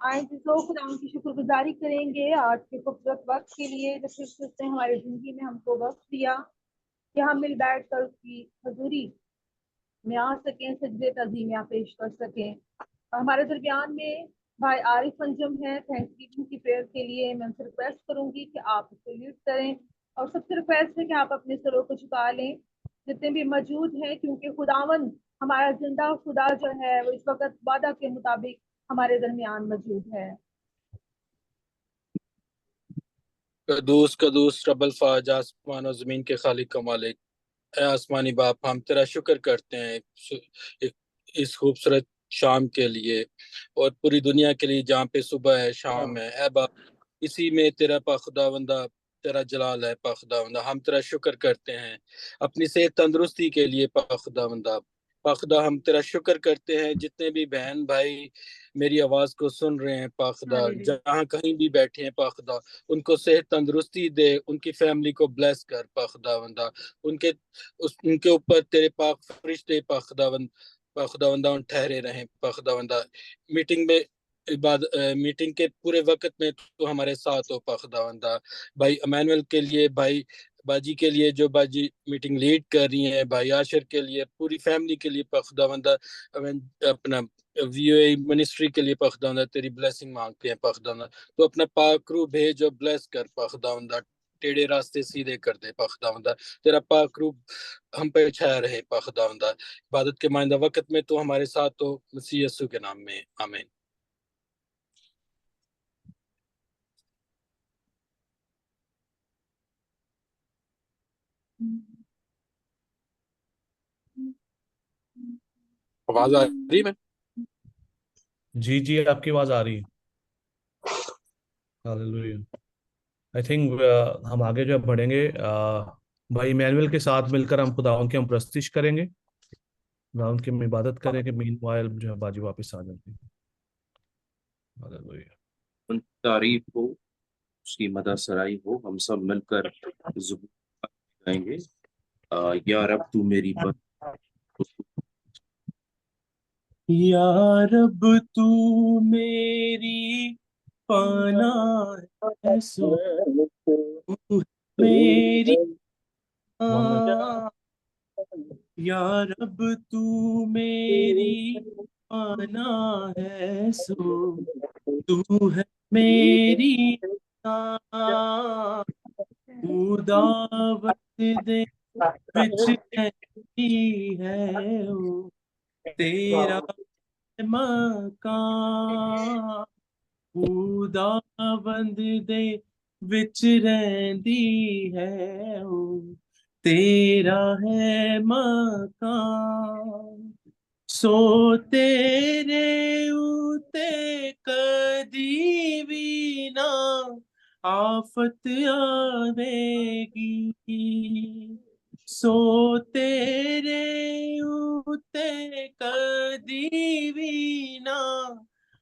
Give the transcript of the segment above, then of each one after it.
आए तो खुदा की शुक्रगुजारी करेंगे आज के खूबसूरत वक्त के लिए जो फिर से उसने हमारी जिंदगी में हमको वक्त दिया कि हम मिल बैठ कर उसकी हजूरी में आ सकें, सजदे तज़ीमिया पेश कर सकें। और हमारे दरमियान में भाई आरिफ अंजुम है। थैंक्सगिविंग की प्रेयर के लिए मैं उनसे रिक्वेस्ट करूंगी कि आप उसको लीड करें, और सबसे रिक्वेस्ट है कि आप अपने सरों को झुका लें जितने भी मौजूद हैं, क्योंकि खुदावन हमारा जिंदा खुदा जो है वो इस वक्त वादा के मुताबिक हमारे दरमियान मौजूद है। कदूस कदूस रबल फाज, आसमान और जमीन के खालिक का मालिक। ऐ आसमानी बाप, हम तेरा शुक्र करते हैं एक, इस खूबसूरत शाम के लिए और पूरी दुनिया के लिए जहाँ पे सुबह है शाम है। ऐ बाप, इसी में तेरा पाखुदावंदा, तेरा जलाल है पाखुदावंदा। हम तेरा शुक्र करते हैं अपनी सेहत तंदुरुस्ती के लिए पाखुदावंदा। पाखुदा, हम तेरा शुक्र करते हैं जितने भी बहन भाई मेरी आवाज को सुन रहे हैं पाखुदा, हालेलुया। जहाँ कहीं भी बैठे हैं पाखुदा, उनको सेहत तंदुरुस्ती दे, उनकी फैमिली को ब्लेस कर पाखुदावंदा। उनके उनके ऊपर तेरे पाक फरिश्ते पाखुदावंद पाखुदावंदा ठहरे रहें पाखुदावंदा। मीटिंग में मीटिंग के पूरे वक्त में तो हमारे साथ हो पाखुदावंदा। भाई अमानुअल के लिए, भाई बाजी के लिए जो बाजी मीटिंग लीड कर रही हैं, भाई आशिर के लिए, पूरी फैमिली के लिए पाखुदावंदा। अपना वीओए मिनिस्ट्री के लिए पाखुदावंदा तेरी ब्लेसिंग मांगते हैं पाखुदावंदा। तो अपना पाक रूह भेज और ब्लेस कर पाखुदावंदा, टेढ़े रास्ते सीधे कर दे पाखुदावंदा। तेरा पाक रूह हम पे छाया रहे पाखुदावंदा। इबादत के माइंदा वक्त में तो हमारे साथ हो, मसीह यीशु के नाम में आमीन। आवाज आ रही है? जी जी, आपकी आवाज आ रही है। हालेलुया। आई थिंक हम आगे जो है बढ़ेंगे, भाई इमैनुअल के साथ मिलकर हम खुदावंद की हम प्रस्तुति करेंगे, खुदावंद की हम इबादत करेंगे। मीन वाइल जो है बाजी वापस आ जाती है। हालेलुया। उन तारीफ हो, उसकी मदद सराई हो। हम सब मिलकर ज़ुबान गाएंगे। या रब तू मेरी या रब तू मेरी पाना है, सो तू मेरी या रब तू मेरी पाना है, सो तू है मेरी दावत दे विच कहती है ओ तेरा मकान। खुदावंद दे विच रहंदी है ओ तेरा है मकान। सो तेरे उते कदी भी ना आफत आवेगी। सो तेरे उते कदी भी ना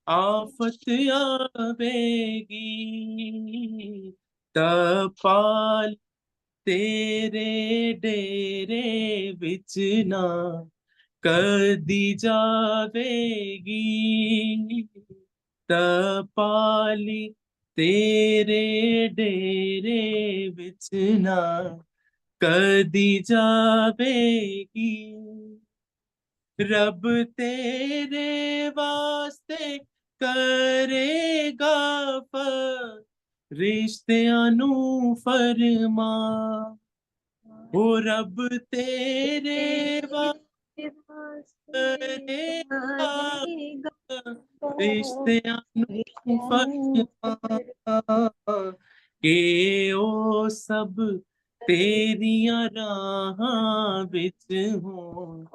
आफत आवेगी। तपाल तेरे डेरे विच ना कदी जावेगी। तपाली तेरे डेरे विच ना कदी जावेगी। रब तेरे वास्ते करेगा रिश्तियां नू फरमा। ओ रब तेरे वास्ते करेगा रिश्तियां नू फरमा के ओ सब तेरियां राहां विच हों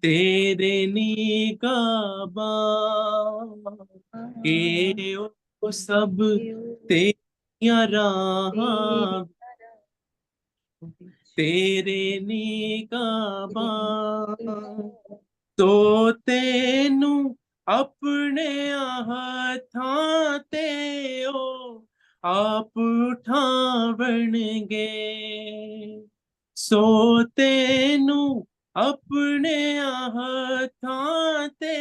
तेरे निगाबां के ओ सब तेरियां राहां तेरे निगाबां। तो तेनू अपने हथां ते ओ आप उठावणगे। सो तेनू अपने हथां ते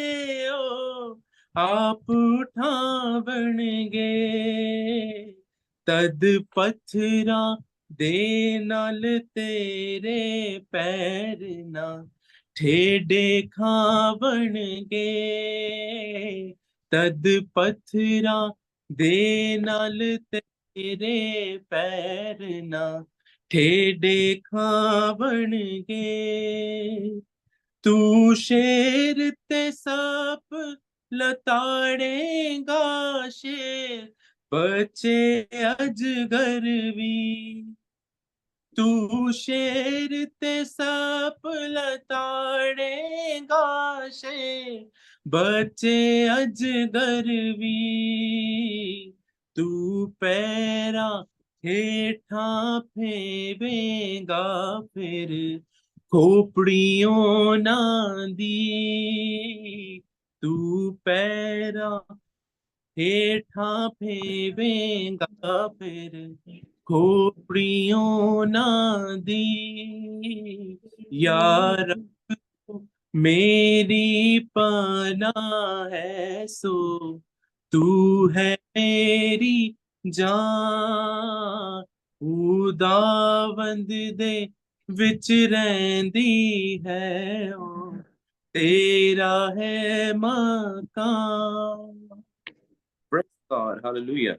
ओ आप उठावणगे तद पत्थरा दे नाल तेरे पैर ना ठेडे खावणगे तद पत्थरा दे नाल तेरे पैर ना ठेडे खावणगे तू शेर ते सप लताड़ेगा शेर बचे अजगर भी तू शेर ते सप लताड़ेगा शेर बचे अजगर भी तू पैरा हेठा फेवेगा फिर खोपड़ियों ना दी तू पैरा हेठा फेवेगा फिर खोपड़ियों ना दी यार मेरी पनाह है सो तू है मेरी जान खुदावंद दे विच रहंदी है ओ तेरा है मकान Praise God, hallelujah.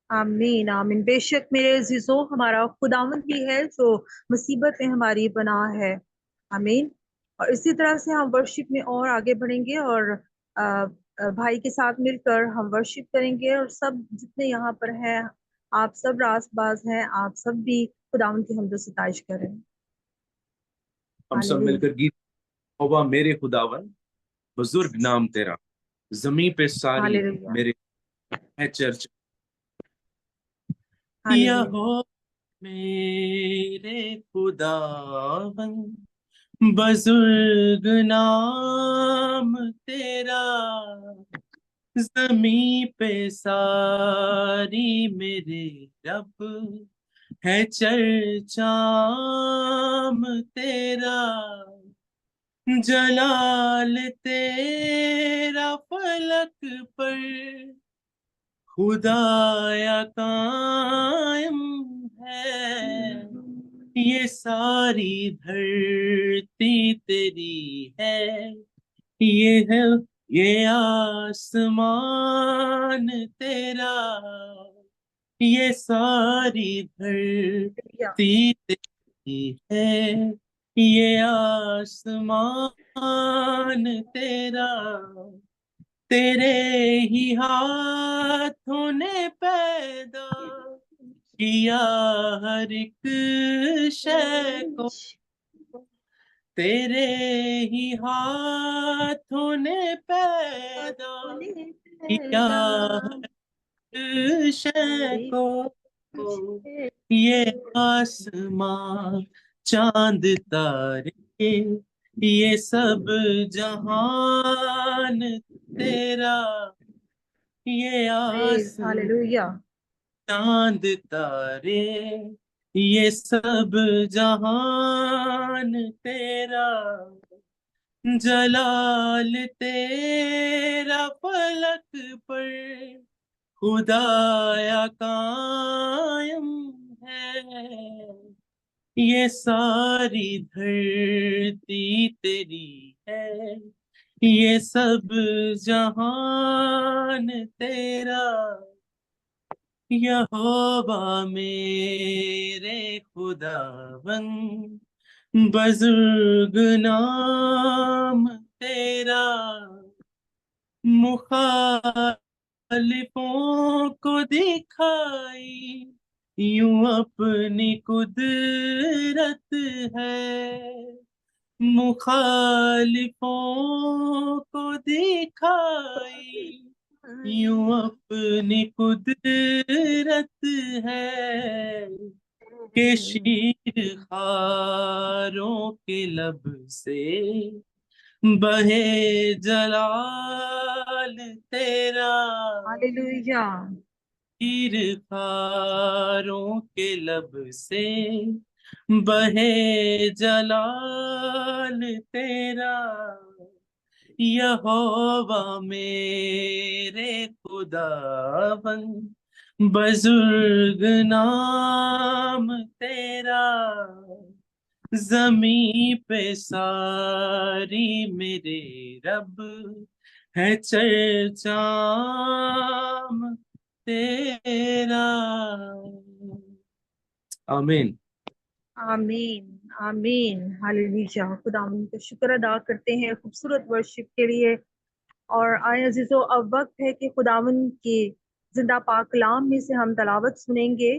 आमीन आमीन। बेशक मेरे अजीजों, हमारा खुदावंद ही है जो मुसीबत में हमारी पनाह है। आमीन। और इसी तरह से हम वर्शिप में और आगे बढ़ेंगे और भाई के साथ मिलकर हम वर्शिप करेंगे। और सब जितने यहाँ पर हैं, आप सब रासबाज हैं, आप सब भी खुदावंद की हमद सताइश करें। हम सब हालेलुया मिलकर गीत होवा मेरे खुदावन बुजुर्ग नाम तेरा जमी पे सारी हालेलुया मेरे है चर्च हालेलुया यहो मेरे खुदावन बुजुर्ग नाम तेरा जमी पे सारी मेरे रब है चर्चाम तेरा जलाल तेरा फलक पर खुदाया कायम है ये सारी धरती तेरी है ये है ये आसमान तेरा ये सारी धरती तेरी है ये आसमान तेरा तेरे ही हाथों ने पैदा किया हर एक शय को तेरे ही हाथों ने पैदा किया हर शय को ये आसमां चांद तारे ये सब जहान तेरा ये आसमां हालेलुया चांद तारे ये सब जहान तेरा जलाल तेरा फलक पर खुदाया कायम है ये सारी धरती तेरी है ये सब जहान तेरा यहोवा मेरे खुदावन बुजुर्ग नाम तेरा मुखालिफों को दिखाई यूं अपनी कुदरत है मुखालिफों को दिखाई यूं अपनी कुदरत है के शीर खारों के लब से बहे जलाल तेरा हालेलुया शीर खारों के लब से बहे जलाल तेरा यहोवा मेरे खुदावन, बुजुर्ग नाम तेरा, जमी पे सारी मेरे रब है चर्चाम तेरा। आमीन। आमीन आमीन हालेलुया। खुदावंद का शुक्र अदा करते हैं खूबसूरत वर्शिप के लिए। और आए अजीजों, अब वक्त है कि खुदावंद के जिंदा पाक कलाम में से हम तलावत सुनेंगे।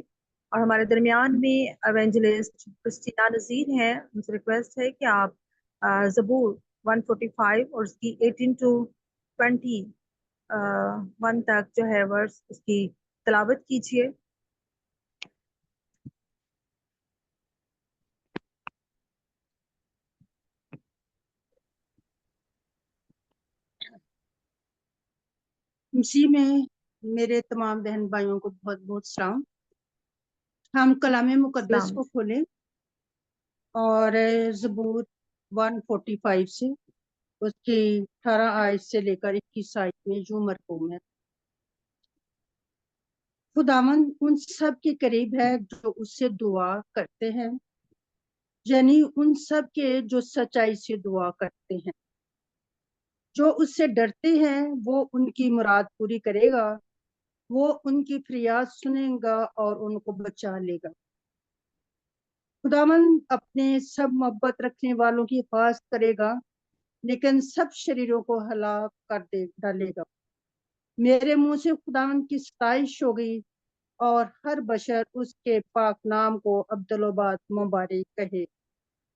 और हमारे दरमियान में एवेंजलिस्ट क्रिस्टीना नज़ीर हैं। उनसे रिक्वेस्ट है कि आप ज़बूर 145 और उसकी 18 to 21 तक जो है वर्स उसकी तलावत कीजिए। मसीह में मेरे तमाम बहन भाइयों को बहुत बहुत सलाम। हम कलाम मुकद्दस सलाम। को खोलें और ज़बूर 145 से उसकी 18 आयत से लेकर 21 आयत में यूं मरकूम है। खुदावन उन सब के करीब है जो उससे दुआ करते हैं, यानी उन सब के जो सच्चाई से दुआ करते हैं। जो उससे डरते हैं वो उनकी मुराद पूरी करेगा, वो उनकी फरियाद सुनेगा और उनको बचा लेगा। खुदावन अपने सब मोहब्बत रखने वालों की हिफाजत करेगा, लेकिन सब शरीरों को हलाक कर दे डालेगा। मेरे मुंह से खुदावन की सताइश हो गई और हर बशर उसके पाक नाम को अब्दुल्लाबाद मुबारक कहे।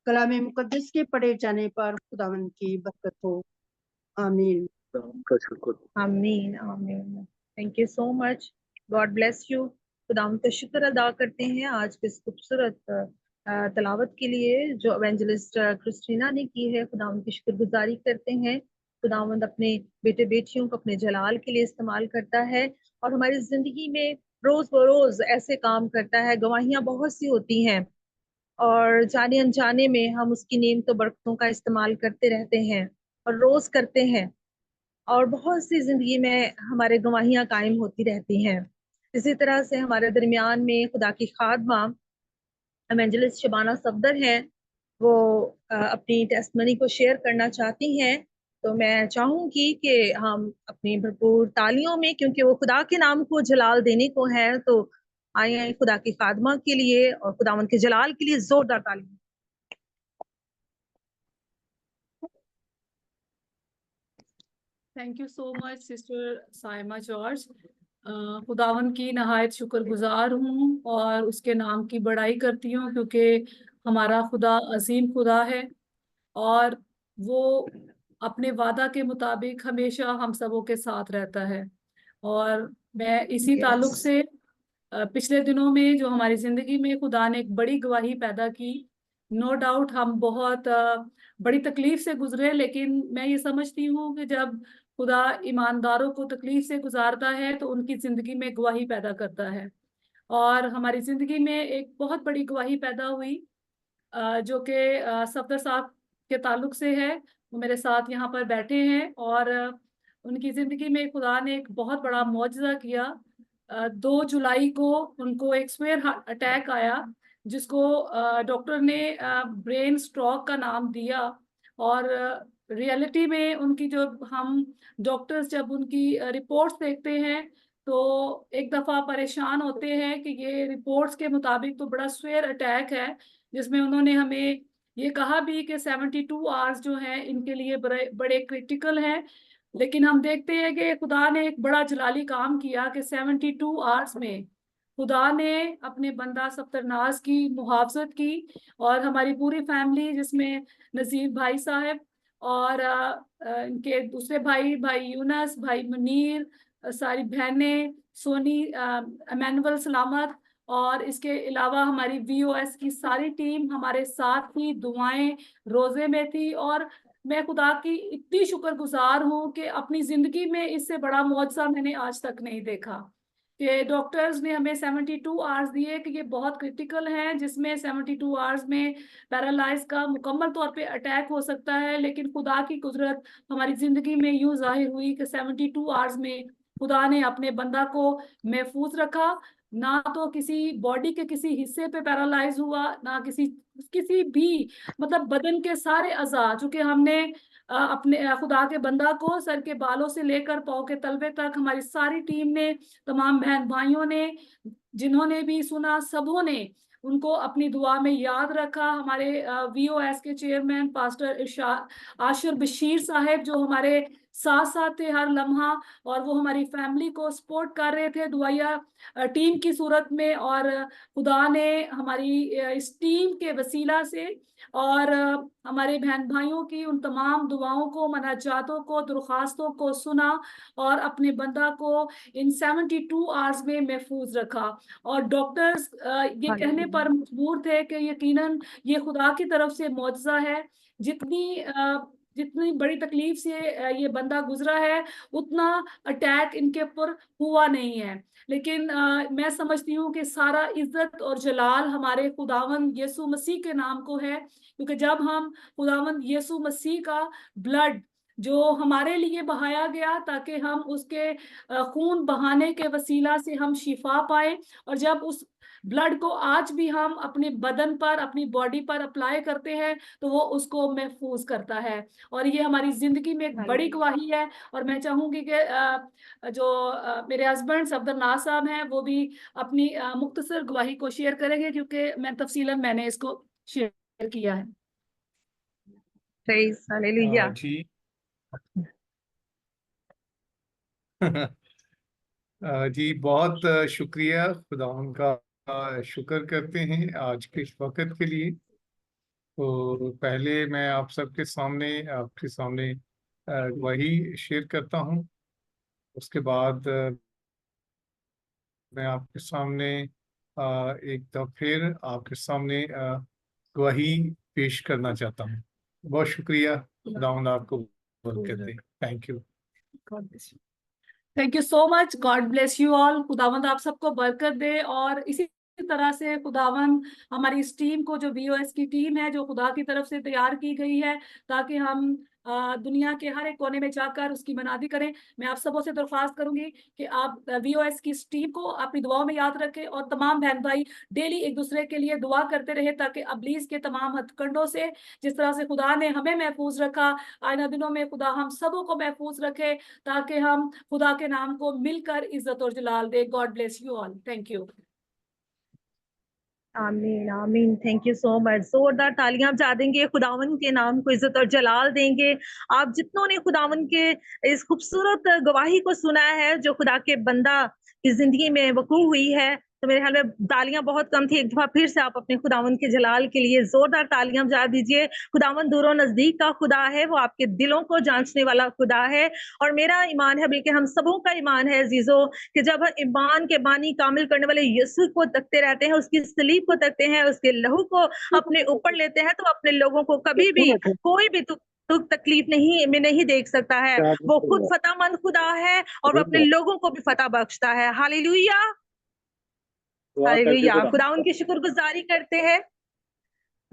कलाम मुकद्दस के पढ़े जाने पर खुदावन की बरकत हो। आमीन। का शुक्र। आमीन आमीन। Thank you so much. God bless you. खुदाम का शुक्र अदा करते हैं आज के इस खूबसूरत तलावत के लिए जो एवेंजलिस्ट क्रिस्टीना ने की है। खुदाम की शुक्रगुजारी करते हैं। खुदावंद अपने बेटे बेटियों को अपने जलाल के लिए इस्तेमाल करता है और हमारी जिंदगी में रोज बरोज ऐसे काम करता है। गवाहियां बहुत सी होती हैं और जाने अनजाने में हम उसकी नेमत बरकतों का इस्तेमाल करते रहते हैं और रोज करते हैं। और बहुत सी जिंदगी में हमारे गवाहियां कायम होती रहती हैं। इसी तरह से हमारे दरमियान में खुदा की खादमा एवेंजलिस्ट शबाना सफदर हैं। वो अपनी टेस्टमनी को शेयर करना चाहती हैं। तो मैं चाहूंगी कि हम अपनी भरपूर तालियों में, क्योंकि वो खुदा के नाम को जलाल देने को है, तो आए खुदा की खादमा के लिए और खुदावंद के जलाल के लिए जोरदार तालियां। Thank you so much sister Saima George. खुदावन की नहायत शुक्रगुजार हूँ और उसके नाम की बड़ाई करती हूँ, क्योंकि हमारा खुदा अजीम खुदा है और वो अपने वादा के मुताबिक हमेशा हम सबों के साथ रहता है। और मैं इसी ताल्लुक से पिछले दिनों में जो हमारी जिंदगी में खुदा ने एक बड़ी गवाही पैदा की। नो डाउट हम बहुत बड़ी तकलीफ से गुजरे, लेकिन मैं ये समझती हूँ कि जब खुदा ईमानदारों को तकलीफ से गुजारता है तो उनकी जिंदगी में गवाही पैदा करता है। और हमारी जिंदगी में एक बहुत बड़ी गवाही पैदा हुई जो कि सफदर साहब के ताल्लुक से है। वो मेरे साथ यहाँ पर बैठे हैं और उनकी जिंदगी में खुदा ने एक बहुत बड़ा मौजज़ा किया। 2 जुलाई को उनको एक स्वेयर अटैक आया, जिसको डॉक्टर ने ब्रेन स्ट्रोक का नाम दिया। और रियलिटी में उनकी जो हम डॉक्टर्स जब उनकी रिपोर्ट्स देखते हैं तो एक दफ़ा परेशान होते हैं कि ये रिपोर्ट्स के मुताबिक तो बड़ा स्वेयर अटैक है, जिसमें उन्होंने हमें ये कहा भी कि 72 आवर्स जो हैं इनके लिए बड़े बड़े क्रिटिकल हैं। लेकिन हम देखते हैं कि खुदा ने एक बड़ा जलाली काम किया कि 72 आवर्स में खुदा ने अपने बंदा सफ्तरनाज की मुहाफजत की। और हमारी पूरी फैमिली, जिसमें नज़ीर भाई साहब और इनके दूसरे भाई, भाई यूनस, भाई मुनीर, सारी बहनें, सोनी, एमैनुअल सलामत, और इसके अलावा हमारी VOS की सारी टीम हमारे साथ थी, दुआएं रोजे में थी। और मैं खुदा की इतनी शुक्रगुजार हूँ कि अपनी जिंदगी में इससे बड़ा मौजज़ा मैंने आज तक नहीं देखा कि डॉक्टर्स ने हमें 72 आवर्स दिए कि ये बहुत क्रिटिकल हैं, जिसमें 72 आवर्स में पैरालाइज का मुकम्मल तौर पे अटैक हो सकता है। लेकिन खुदा की कुदरत हमारी ज़िंदगी में यूँ ज़ाहिर हुई कि 72 आवर्स में खुदा ने अपने बंदा को महफूज रखा। ना तो किसी बॉडी के किसी हिस्से पे पैरालाइज हुआ, ना किसी भी मतलब बदन के सारे अज़ा, चूंकि हमने अपने खुदा के बंदा को सर के बालों से लेकर पाँव के तलवे तक, हमारी सारी टीम ने, तमाम बहन भाइयों ने, जिन्होंने भी सुना, सबों ने उनको अपनी दुआ में याद रखा। हमारे VOS के चेयरमैन पास्टर आशिर बशीर साहब, जो हमारे साथ साथ थे हर लम्हा, और वो हमारी फैमिली को सपोर्ट कर रहे थे दुआया टीम की सूरत में। और खुदा ने हमारी इस टीम के वसीला से और हमारे बहन भाइयों की उन तमाम दुआओं को, मनाजातों को, दरख्वास्तों को सुना और अपने बंदा को इन 72 आवर्स में महफूज रखा। और डॉक्टर्स ये कहने पर मजबूर थे कि यकीनन ये खुदा की तरफ से मौजज़ा है। जितनी बड़ी तकलीफ से ये बंदा गुजरा है, उतना अटैक इनके ऊपर हुआ नहीं है। लेकिन मैं समझती हूँ कि सारा इज्जत और जलाल हमारे खुदावंद यीशु मसीह के नाम को है, क्योंकि जब हम खुदावंद यीशु मसीह का ब्लड जो हमारे लिए बहाया गया ताकि हम उसके खून बहाने के वसीला से हम शिफा पाए, और जब उस ब्लड को आज भी हम अपने बदन पर, अपनी बॉडी पर अप्लाई करते हैं, तो वो उसको महफूज करता है। और ये हमारी जिंदगी में एक बड़ी गवाही है। और मैं चाहूंगी कि मेरे हस्बैंड सफदर नाज साहब हैं, वो भी अपनी मुख्तसर गवाही को शेयर करेंगे, क्योंकि मैंने इसको शेयर किया है। Praise hallelujah. जी जी बहुत शुक्रिया, खुदा उनका शुक्र करते हैं आज के इस वक्त के लिए। तो पहले मैं आपके सामने वही शेयर करता हूँ। उसके बाद मैं आपके सामने एक दफा फिर आपके सामने गवाही पेश करना चाहता हूँ। बहुत शुक्रिया, खुदावंद आपको बरकत दे। Thank you. Thank you so much. God bless you all. खुदावंद आप सबको बरकत दे। और इसी तरह से खुदावंद हमारी इस टीम को, जो VOS की टीम है, जो खुदा की तरफ से तैयार की गई है ताकि हम दुनिया के हर एक कोने में जाकर उसकी मनादी करें, मैं आप सबों से दरख्वास्त करूंगी कि आप VOS की इस टीम को अपनी दुआओं में याद रखें और तमाम बहन भाई डेली एक दूसरे के लिए दुआ करते रहे, ताकि अबलीस के तमाम हथकंडों से, जिस तरह से खुदा ने हमें महफूज रखा, आइंदा दिनों में खुदा हम सबों को महफूज रखे, ताकि हम खुदा के नाम को मिलकर इज्जत और जलाल दे। God bless you all. Thank you. आमीन आमीन। Thank you so much. जोरदार तालियां आप जा देंगे, खुदावन के नाम को इज्जत और जलाल देंगे। आप जितनों ने खुदावन के इस खूबसूरत गवाही को सुना है जो खुदा के बंदा की जिंदगी में वकू हुई है, तो मेरे ख्याल में तालियां बहुत कम थी। एक दफा फिर से आप अपने खुदावन के जलाल के लिए जोरदार तालियां बजा दीजिए। खुदावन दूरों नजदीक का खुदा है, वो आपके दिलों को जांचने वाला खुदा है। और मेरा ईमान है, बल्कि हम सबों का ईमान है अजीजों, कि जब हम ईमान के बानी कामिल करने वाले यीशु को तकते रहते हैं, उसकी सलीब को तकते हैं, उसके लहू को अपने ऊपर लेते हैं, तो अपने लोगों को कभी भी कोई भी दुख तकलीफ नहीं देख सकता है। वो खुद फतेहमंद खुदा है और वो अपने लोगों को भी फतह बख्शता है। Hallelujah hallelujah. खुदावन की शुक्रगुजारी करते हैं,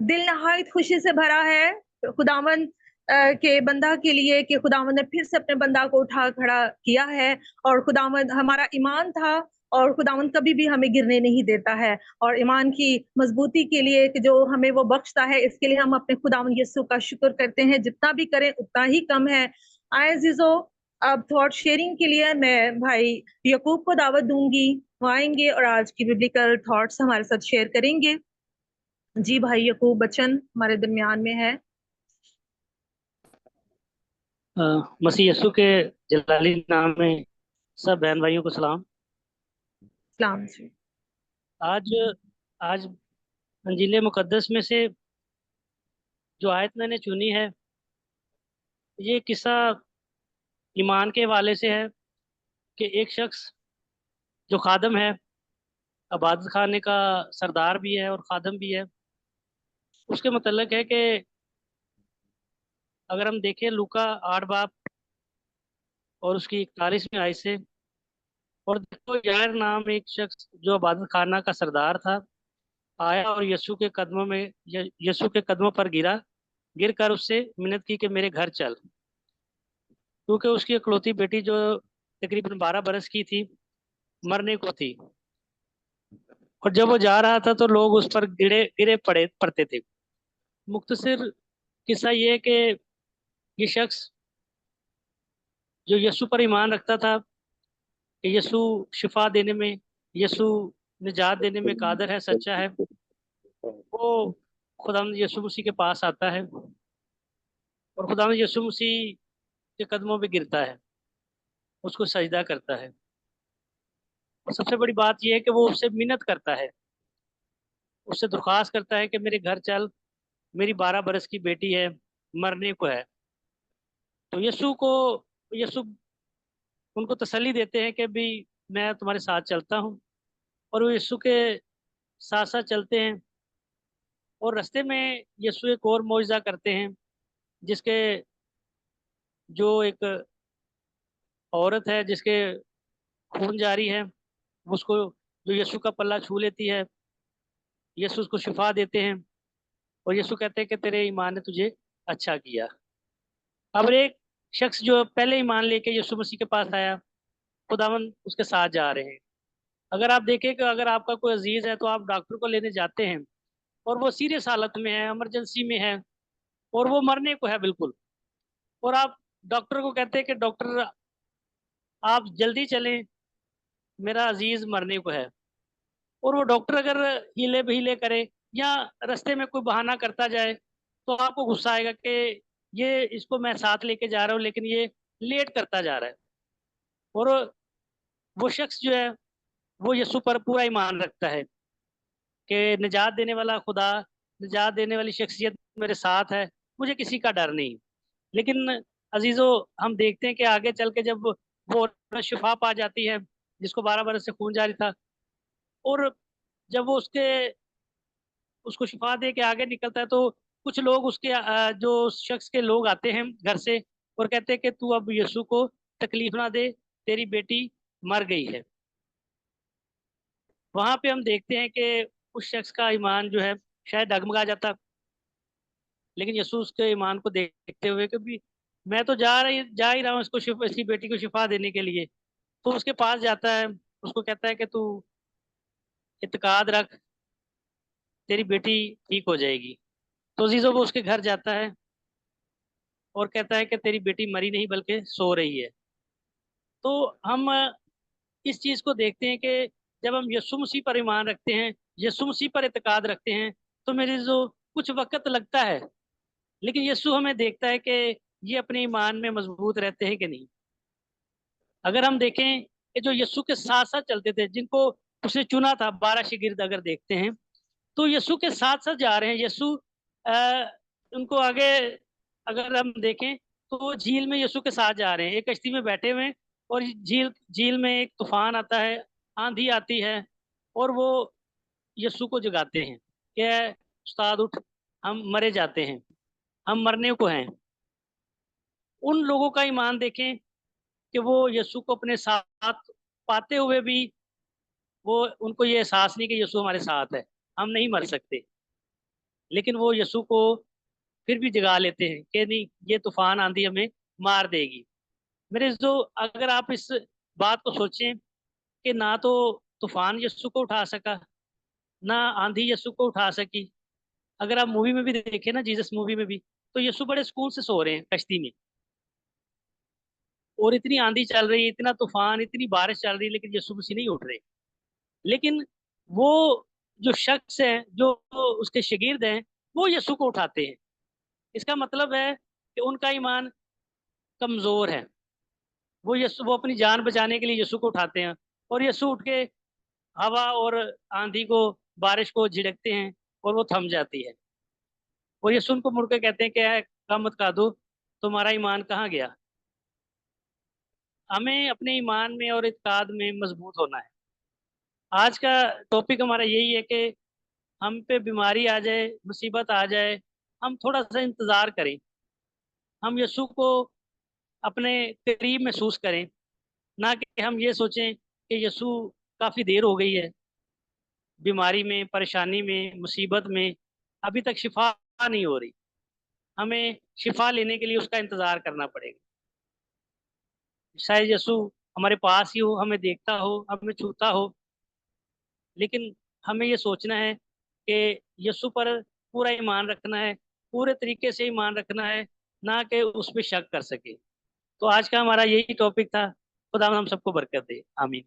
दिल नहायत खुशी से भरा है खुदावन के बंदा के लिए कि खुदावन ने फिर से अपने बंदा को उठा खड़ा किया है। और खुदावन हमारा ईमान था और खुदावन कभी भी हमें गिरने नहीं देता है। और ईमान की मजबूती के लिए कि जो हमें वो बख्शता है, इसके लिए हम अपने खुदावन यीशु का शुक्र करते हैं। जितना भी करें उतना ही कम है। आए अजीजों, अब थॉट शेयरिंग के लिए मैं भाई यकूब को दावत दूंगी, वो आएंगे और आज की बिब्लिकल थॉट्स हमारे साथ शेयर करेंगे। जी भाई यकूब बच्चन हमारे दरमियान में है। मसीह यीशु के जलाली नाम में सब बहन भाइयों को सलाम। सलाम जी। आज आज अंजील मुकद्दस में से जो आयत मैंने चुनी है, ये किस्सा ईमान के हवाले से है कि एक शख्स जो खादम है, इबादत खाने का सरदार भी है और खादम भी है, उसके मतलब है कि अगर हम देखें लूका 8 बाब और उसकी 41वीं आयत से, और देखो यार नाम एक शख्स जो इबादत खाना का सरदार था, आया और यीशु के कदमों में यीशु के कदमों पर गिरा, गिर कर उससे मिन्नत की कि मेरे घर चल, क्योंकि उसकी इकलौती बेटी जो तकरीबन 12 बरस की थी मरने को थी। और जब वो जा रहा था तो लोग उस पर गिरे गिरे पड़ते थे। मुख्तसर किस्सा ये है कि ये शख्स जो यीशु पर ईमान रखता था कि यीशु शिफा देने में, यीशु निजात देने में कादर है, सच्चा है, वो खुदावंद यीशु मसीह के पास आता है और खुदावंद यीशु मसीह के कदमों पे गिरता है, उसको सजदा करता है। और सबसे बड़ी बात यह है कि वो उससे मिन्नत करता है, उससे दरख्वास्त करता है कि मेरे घर चल, मेरी 12 बरस की बेटी है, मरने को है। तो यीशु उनको तसल्ली देते हैं कि भी मैं तुम्हारे साथ चलता हूँ। और वो यीशु के साथ साथ चलते हैं और रास्ते में यीशु एक और मौजज़ा करते हैं, जिसके जो एक औरत है जिसके खून जारी है, उसको जो यीशु का पल्ला छू लेती है, यीशु उसको शिफा देते हैं और यीशु कहते हैं कि तेरे ईमान ने तुझे अच्छा किया। अब एक शख्स जो पहले ईमान लेके यीशु मसीह के पास आया, खुदावन उसके साथ जा रहे हैं। अगर आप देखें कि अगर आपका कोई अजीज है तो आप डॉक्टर को लेने जाते हैं और वो सीरियस हालत में है, इमरजेंसी में है और वो मरने को है बिल्कुल, और आप डॉक्टर को कहते हैं कि डॉक्टर आप जल्दी चलें, मेरा अजीज मरने को है। और वो डॉक्टर अगर हीले बहीले करे या रास्ते में कोई बहाना करता जाए तो आपको गुस्सा आएगा कि ये इसको मैं साथ लेके जा रहा हूँ लेकिन ये लेट करता जा रहा है। और वो शख्स जो है वो यीशु पर पूरा ईमान रखता है कि निजात देने वाला खुदा, निजात देने वाली शख्सियत मेरे साथ है, मुझे किसी का डर नहीं। लेकिन अजीज़ों, हम देखते हैं कि आगे चल के जब वो औरत शिफा पा जाती है जिसको 12 बरस से खून जारी था, और जब वो उसको शिफा दे के आगे निकलता है तो कुछ लोग जो शख्स के लोग आते हैं घर से और कहते हैं कि तू अब यीशु को तकलीफ ना दे, तेरी बेटी मर गई है। वहां पे हम देखते हैं कि उस शख्स का ईमान जो है शायद डगमगा जाता, लेकिन यीशु उसके ईमान को देखते हुए कि भी मैं तो जा ही रहा हूँ इसकी बेटी को शिफा देने के लिए, तो उसके पास जाता है, उसको कहता है कि तू इत्काद रख, तेरी बेटी ठीक हो जाएगी। तो अजीजों वो उसके घर जाता है और कहता है कि तेरी बेटी मरी नहीं बल्कि सो रही है। तो हम इस चीज़ को देखते हैं कि जब हम यीशु मसीह पर ईमान रखते हैं, यीशु मसीह पर इत्काद रखते हैं, तो मेरे जो कुछ वक्त लगता है, लेकिन यीशु हमें देखता है कि ये अपने ईमान में मजबूत रहते हैं कि नहीं। अगर हम देखें कि जो यीशु के साथ साथ चलते थे, जिनको उसने चुना था 12 शागिर्द, अगर देखते हैं तो यीशु के साथ साथ जा रहे हैं। यीशु उनको आगे अगर हम देखें तो वो झील में यीशु के साथ जा रहे हैं, एक कश्ती में बैठे हुए हैं और झील झील में एक तूफान आता है, आंधी आती है और वो यीशु को जगाते हैं कि उस्ताद उठ, हम मरे जाते हैं, हम मरने को हैं। उन लोगों का ईमान देखें कि वो यीशु को अपने साथ पाते हुए भी वो उनको ये एहसास नहीं कि यीशु हमारे साथ है, हम नहीं मर सकते, लेकिन वो यीशु को फिर भी जगा लेते हैं कि नहीं, ये तूफान आंधी हमें मार देगी। मेरे जो अगर आप इस बात को सोचें कि ना तो तूफान यीशु को उठा सका, ना आंधी यीशु को उठा सकी। अगर आप मूवी में भी देखें ना, जीसस मूवी में भी, तो यीशु बड़े सुकून से सो रहे हैं कश्ती में, और इतनी आंधी चल रही है, इतना तूफान, इतनी बारिश चल रही है, लेकिन यीशु मसीह नहीं उठ रहे। लेकिन वो जो शख्स है, जो उसके शागिर्द हैं, वो यीशु को उठाते हैं। इसका मतलब है कि उनका ईमान कमजोर है। वो अपनी जान बचाने के लिए यीशु को उठाते हैं और यीशु उठ के हवा और आंधी को, बारिश को झिड़कते हैं और वो थम जाती है। और यीशु उनको मुड़ के कहते हैं कि कम मत का दो, तुम्हारा ईमान कहाँ गया। हमें अपने ईमान में और इत्काद में मजबूत होना है। आज का टॉपिक हमारा यही है कि हम पे बीमारी आ जाए, मुसीबत आ जाए, हम थोड़ा सा इंतज़ार करें, हम यीशु को अपने करीब महसूस करें, ना कि हम ये सोचें कि यसू काफ़ी देर हो गई है, बीमारी में, परेशानी में, मुसीबत में, अभी तक शिफा नहीं हो रही। हमें शिफा लेने के लिए उसका इंतज़ार करना पड़ेगा। शायद यसू हमारे पास ही हो, हमें देखता हो, हमें छूता हो, लेकिन हमें ये सोचना है कि यसू पर पूरा ईमान रखना है, पूरे तरीके से ईमान रखना है, ना कि उस पर शक कर सके। तो आज का हमारा यही टॉपिक था। खुदा हम सबको बरकत दे, आमीन।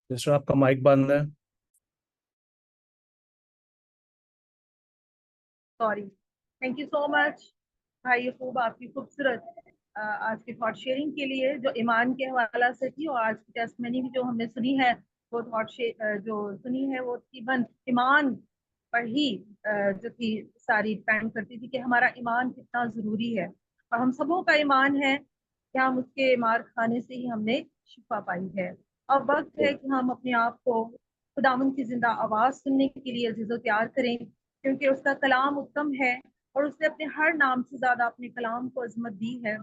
सिस्टर आपका माइक बंद है। Sorry. Thank you so much भाई यकूब, आपकी खूबसूरत आज की थॉट शेयरिंग के लिए, जो ईमान के हवाला से थी। और आज की टेस्टमनी भी जो हमने सुनी है, वो थॉट जो सुनी है वो तकरीबन ईमान पर ही जो थी सारी डिपेंड करती थी कि हमारा ईमान कितना ज़रूरी है। और हम सबों का ईमान है कि हम उसके मार खाने से ही हमने शिफा पाई है। अब वक्त है कि हम अपने आप को खुदावंद की जिंदा आवाज़ सुनने के लिए अजीज़ो तैयार करें, क्योंकि उसका कलाम उत्तम है और उसने अपने हर नाम से ज्यादा अपने कलाम को अजमत दी है।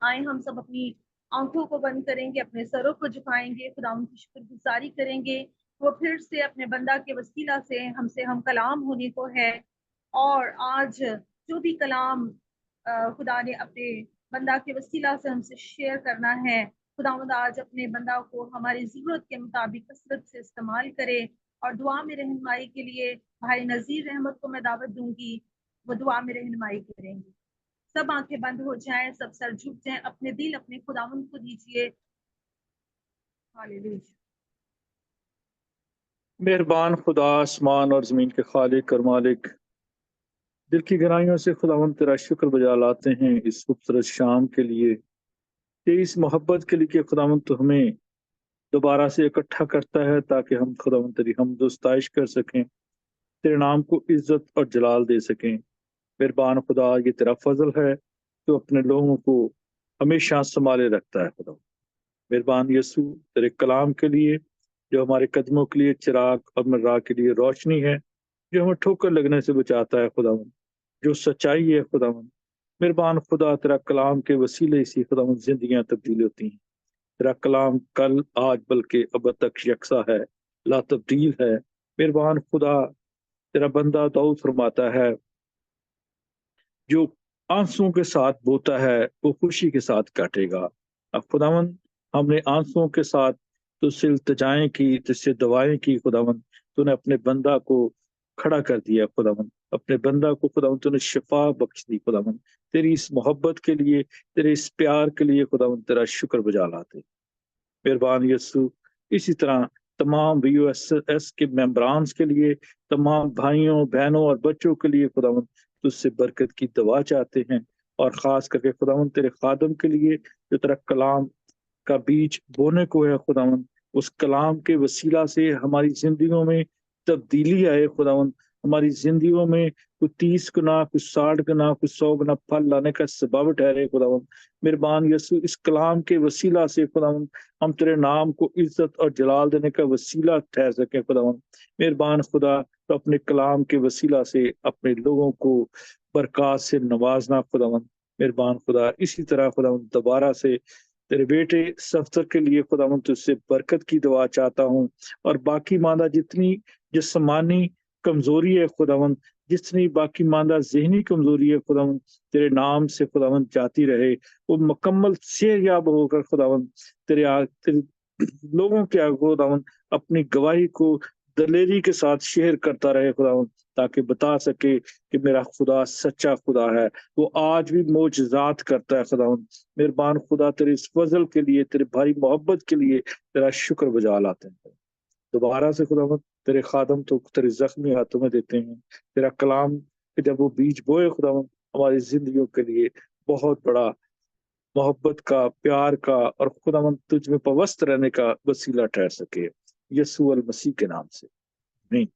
आए हम सब अपनी आंखों को बंद करेंगे, अपने सरों को झुकाएंगे, खुदा उनकी शुक्रगुजारी करेंगे। वो फिर से अपने बंदा के वसीला से हमसे हम कलाम होने को है। और आज जो भी कलाम खुदा ने अपने बंदा के वसीला से हमसे शेयर करना है, खुदावंद आज अपने बंदा को हमारी जरूरत के मुताबिक कसरत से इस्तेमाल करे। और दुआ में रहनुमाई के लिए भाई नजीर अहमद को मैं दावत दूंगी, वो दुआ में रहनुमाई करेंगे। सब आंखें बंद हो जाएं, सब सर झुक जाएं, अपने दिल अपने खुदावंद को दीजिए। हालेलुया। मेहरबान खुदा, आसमान और ज़मीन के खालिक और मालिक, दिल की गहराइयों से खुदावंद तेरा शुक्र बजा लाते हैं इस खूबसूरत शाम के लिए, कि इस मोहब्बत के लिए कि खुदावंद तो हमें दोबारा से इकट्ठा करता है ताकि हम खुदावंद तेरी हमदो सताइश कर सकें, तेरे नाम को इज्जत और जलाल दे सकें। मेहरबान खुदा, ये तेरा फजल है तो अपने लोगों को हमेशा संभाले रखता है। खुदा मेहरबान यीशु, तेरे कलाम के लिए जो हमारे कदमों के लिए चिराग और मर्रा के लिए रोशनी है, जो हमें ठोकर लगने से बचाता है खुदावंद, जो सच्चाई है खुदावंद। मेहरबान खुदा, तेरा कलाम के वसीले से खुदावंद जिंदगियां तब्दील होती हैं। तेरा कलाम कल आज बल्कि अब तक यकसा है, ला तब्दील है। मेहरबान खुदा, तेरा बंदा दाऊद फरमाता है, जो आंसुओं के साथ बोता है वो खुशी के साथ काटेगा। अब खुदावंद, हमने आंसुओं के साथ तुझसे इल्तिजाएं की, तुझसे दुआएं की खुदावंद, तूने अपने बंदा को खड़ा कर दिया खुदावंद, अपने बंदा को खुदावंद तूने शिफा बख्श दी खुदावंद। तेरी इस मोहब्बत के लिए, तेरे इस प्यार के लिए खुदावंद तेरा शुक्र बजा लाते। मेहरबान यीशु, इसी तरह तमाम VOS के मेंबरान्स के लिए, तमाम भाइयों बहनों और बच्चों के लिए खुदावंद तुझसे बरकत की दुआ चाहते हैं। और ख़ास करके खुदावंद तेरे खादम के लिए जो तेरा कलाम का बीज बोने को है खुदावंद, उस कलाम के वसीला से हमारी जिंदगियों में तब्दीली आए खुदावंद, हमारी जिंदगियों में कुछ 30 गुना, कुछ 60 गुना, कुछ 100 गुना फल लाने का सबब ठहरे खुदावंद। मेहरबान यीशु, इस कलाम के वसीला से खुदावंद हम तेरे नाम को इज्जत और जलाल देने का वसीला ठहर सके खुदावंद। मेहरबान खुदा, तो अपने कलाम के वसीला से अपने लोगों को बरकत से नवाजना खुदावंद। मेहरबान खुदा, इसी तरह खुदावंद दोबारा से तेरे बेटे सफ्तर के लिए खुदावंद तुझसे बरकत की दुआ चाहता हूँ। और बाकी मांदा जितनी जिस्मानी कमजोरी है खुदावंद, जितनी बाकी मांदा जहनी कमजोरी है खुदावंद, तेरे नाम से खुदावंद जाती रहे, वो मुकम्मल सेहतयाब होकर खुदावंद तेरे लोगों के आगे खुदावंद अपनी गवाही को दलेरी के साथ शेयर करता रहे खुदावंद, ताकि बता सके कि मेरा खुदा सच्चा खुदा है, वो आज भी मोजज़ात करता है खुदावंद। मेहरबान खुदा, तेरे इस फजल के लिए, तेरे भारी मोहब्बत के लिए तेरा शुक्र बजा लाते हैं। दोबारा से खुदावंद तेरे खादम तो तेरे जख्मी हाथों में देते हैं। तेरा कलाम जब वो बीज बोए खुदावंद, हमारी जिंदगियों के लिए बहुत बड़ा मोहब्बत का, प्यार का और खुदावंद तुझ में पवस्त रहने का वसीला ठहर सके, यीशु अल मसीह के नाम से, आमीन।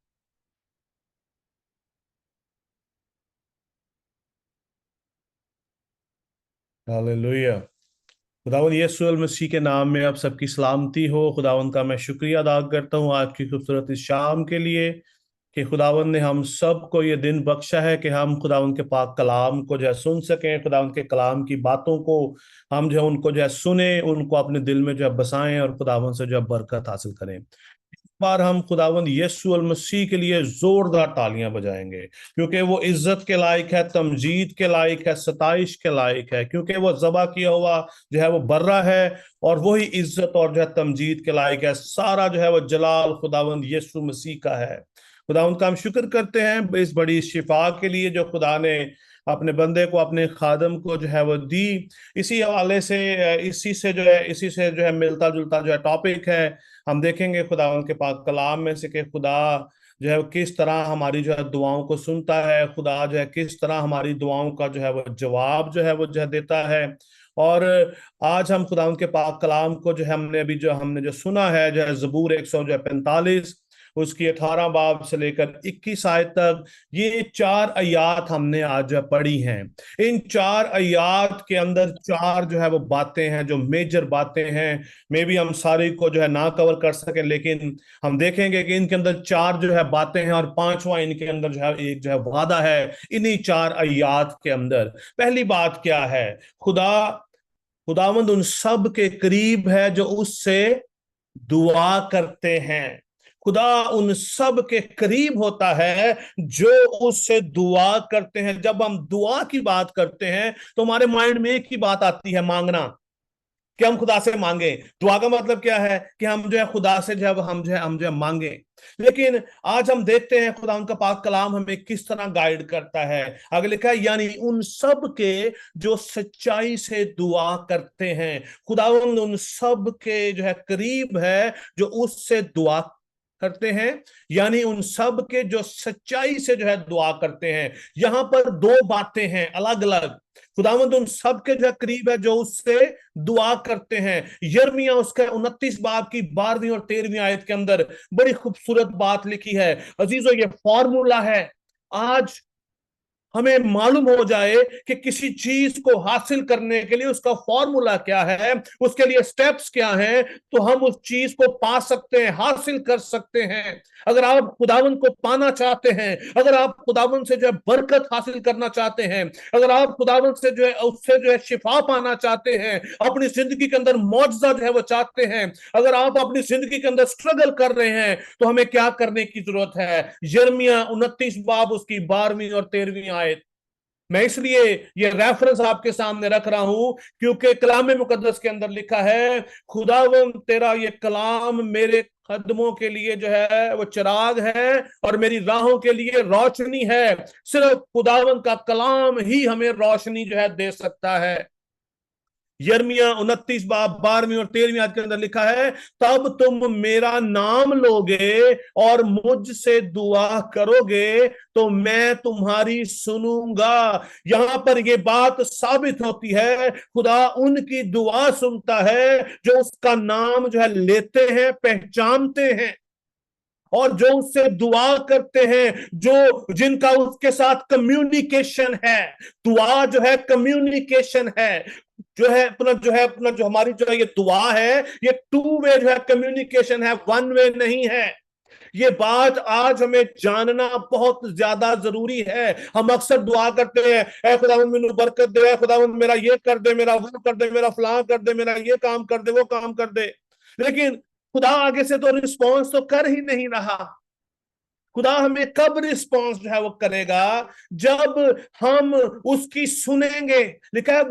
हालेलुया। खुदावंद यीशु मसीह के नाम में आप सबकी सलामती हो। खुदावंद का मैं शुक्रिया अदा करता हूँ आज की खूबसूरत इस शाम के लिए कि खुदावंद ने हम सब को ये दिन बख्शा है कि हम खुदावंद के पाक कलाम को जो है सुन सकें, खुदावंद के कलाम की बातों को हम जो है उनको जो है सुने, उनको अपने दिल में जो है बसाएं और खुदावंद से जो है बरकत हासिल करें। बार हम खुदावंद यीशु मसीह के लिए जोरदार तालियां बजाएंगे क्योंकि वो इज्जत के लायक है, तमजीद के लायक है, सताइश के लायक है, क्योंकि वो ज़बा किया हुआ जो है वो बर्रा है और वही इज्जत और जो है तमजीद के लायक है। सारा जो है वो जलाल खुदावंद यीशु मसीह का है। खुदावंद का हम शुक्र करते हैं इस बड़ी शिफा के लिए जो खुदा ने अपने बंदे को, अपने खादम को जो है वो दी। इसी हवाले से इसी से जो है मिलता जुलता जो है टॉपिक है। हम देखेंगे खुदा उनके पाक कलाम में से कि खुदा जो है किस तरह हमारी जो है दुआओं को सुनता है, खुदा जो है किस तरह हमारी दुआओं का जो है वो जवाब जो है वो जो है देता है। और आज हम खुदा उनके पाक कलाम को जो है हमने जो सुना है जो है ज़बूर 145 उसकी 18 बाब से लेकर 21 आयत तक, ये 4 आयात हमने आज पढ़ी हैं। इन 4 आयात के अंदर 4 जो है वो बातें हैं जो मेजर बातें हैं। मे भी हम सारी को जो है ना कवर कर सकें, लेकिन हम देखेंगे कि इनके अंदर 4 जो है बातें हैं और 5वां इनके अंदर जो है एक जो है वादा है इन्हीं 4 आयात के अंदर। पहली बात क्या है? खुदावंद उन सब के करीब है जो उससे दुआ करते हैं। खुदा उन सब के करीब होता है जो उससे दुआ करते हैं। जब हम दुआ की बात करते हैं तो हमारे माइंड में एक ही बात आती है, मांगना, कि हम खुदा से मांगे। दुआ का मतलब क्या है? कि हम जो है खुदा से जो है हम जो है मांगे। लेकिन आज हम देखते हैं खुदा उनका पाक कलाम हमें किस तरह गाइड करता है। आगे लिखा है यानी उन सब के जो सच्चाई से दुआ करते हैं। खुदावंद उन सब के जो है करीब है जो उससे दुआ करते हैं, यानी उन सब के जो सच्चाई से जो है दुआ करते हैं। यहां पर 2 बातें हैं अलग अलग। खुदावंद उन सब के जो है करीब है जो उससे दुआ करते हैं। यिर्मयाह उसके 29 बाब की 12वीं और 13वीं आयत के अंदर बड़ी खूबसूरत बात लिखी है। अजीजों, ये फॉर्मूला है। आज हमें मालूम हो जाए कि किसी चीज को हासिल करने के लिए उसका फॉर्मूला क्या है, उसके लिए स्टेप्स क्या हैं, तो हम उस चीज को पा सकते हैं, हासिल कर सकते हैं। अगर आप खुदावंद को पाना चाहते हैं, अगर आप खुदावंद से जो है बरकत हासिल करना चाहते हैं, अगर आप खुदावंद से जो है उससे जो है शिफा पाना चाहते हैं, अपनी जिंदगी के अंदर मौजज़ा जो है वो चाहते हैं, अगर आप अपनी जिंदगी के अंदर स्ट्रगल कर रहे हैं, तो हमें क्या करने की जरूरत है? यिर्मयाह 29 बाब उसकी 12वीं और 13वीं आयत। मैं इसलिए ये रेफरेंस आपके सामने रख रहा हूं क्योंकि कलाम मुकद्दस के अंदर लिखा है, खुदावंद तेरा ये कलाम मेरे कदमों के लिए जो है वो चिराग है और मेरी राहों के लिए रोशनी है। सिर्फ खुदावंद का कलाम ही हमें रोशनी जो है दे सकता है। यिर्मयाह 29 बाब 12वीं और 13वीं आयत के अंदर लिखा है, तब तुम मेरा नाम लोगे और मुझसे दुआ करोगे तो मैं तुम्हारी सुनूंगा। यहां पर यह बात साबित होती है खुदा उनकी दुआ सुनता है जो उसका नाम जो है लेते हैं, पहचानते हैं और जो उससे दुआ करते हैं, जो जिनका उसके साथ कम्युनिकेशन है। दुआ जो है कम्युनिकेशन है, जो हमारी जो है ये दुआ है, ये 2 वे जो है कम्युनिकेशन है, 1 वे नहीं है। ये बात आज हमें जानना बहुत ज्यादा जरूरी है। हम अक्सर दुआ करते हैं, ऐ खुदावंद मैनू बरकत दे, ऐ खुदावंद मेरा ये कर दे, मेरा वो कर दे, मेरा फलां कर दे, मेरा ये काम कर दे, वो काम कर दे। लेकिन खुदा आगे से तो रिस्पॉन्स तो कर ही नहीं रहा। खुदा हमें कब रिस्पॉन्स जो है वो करेगा? जब हम उसकी सुनेंगे। लिखा है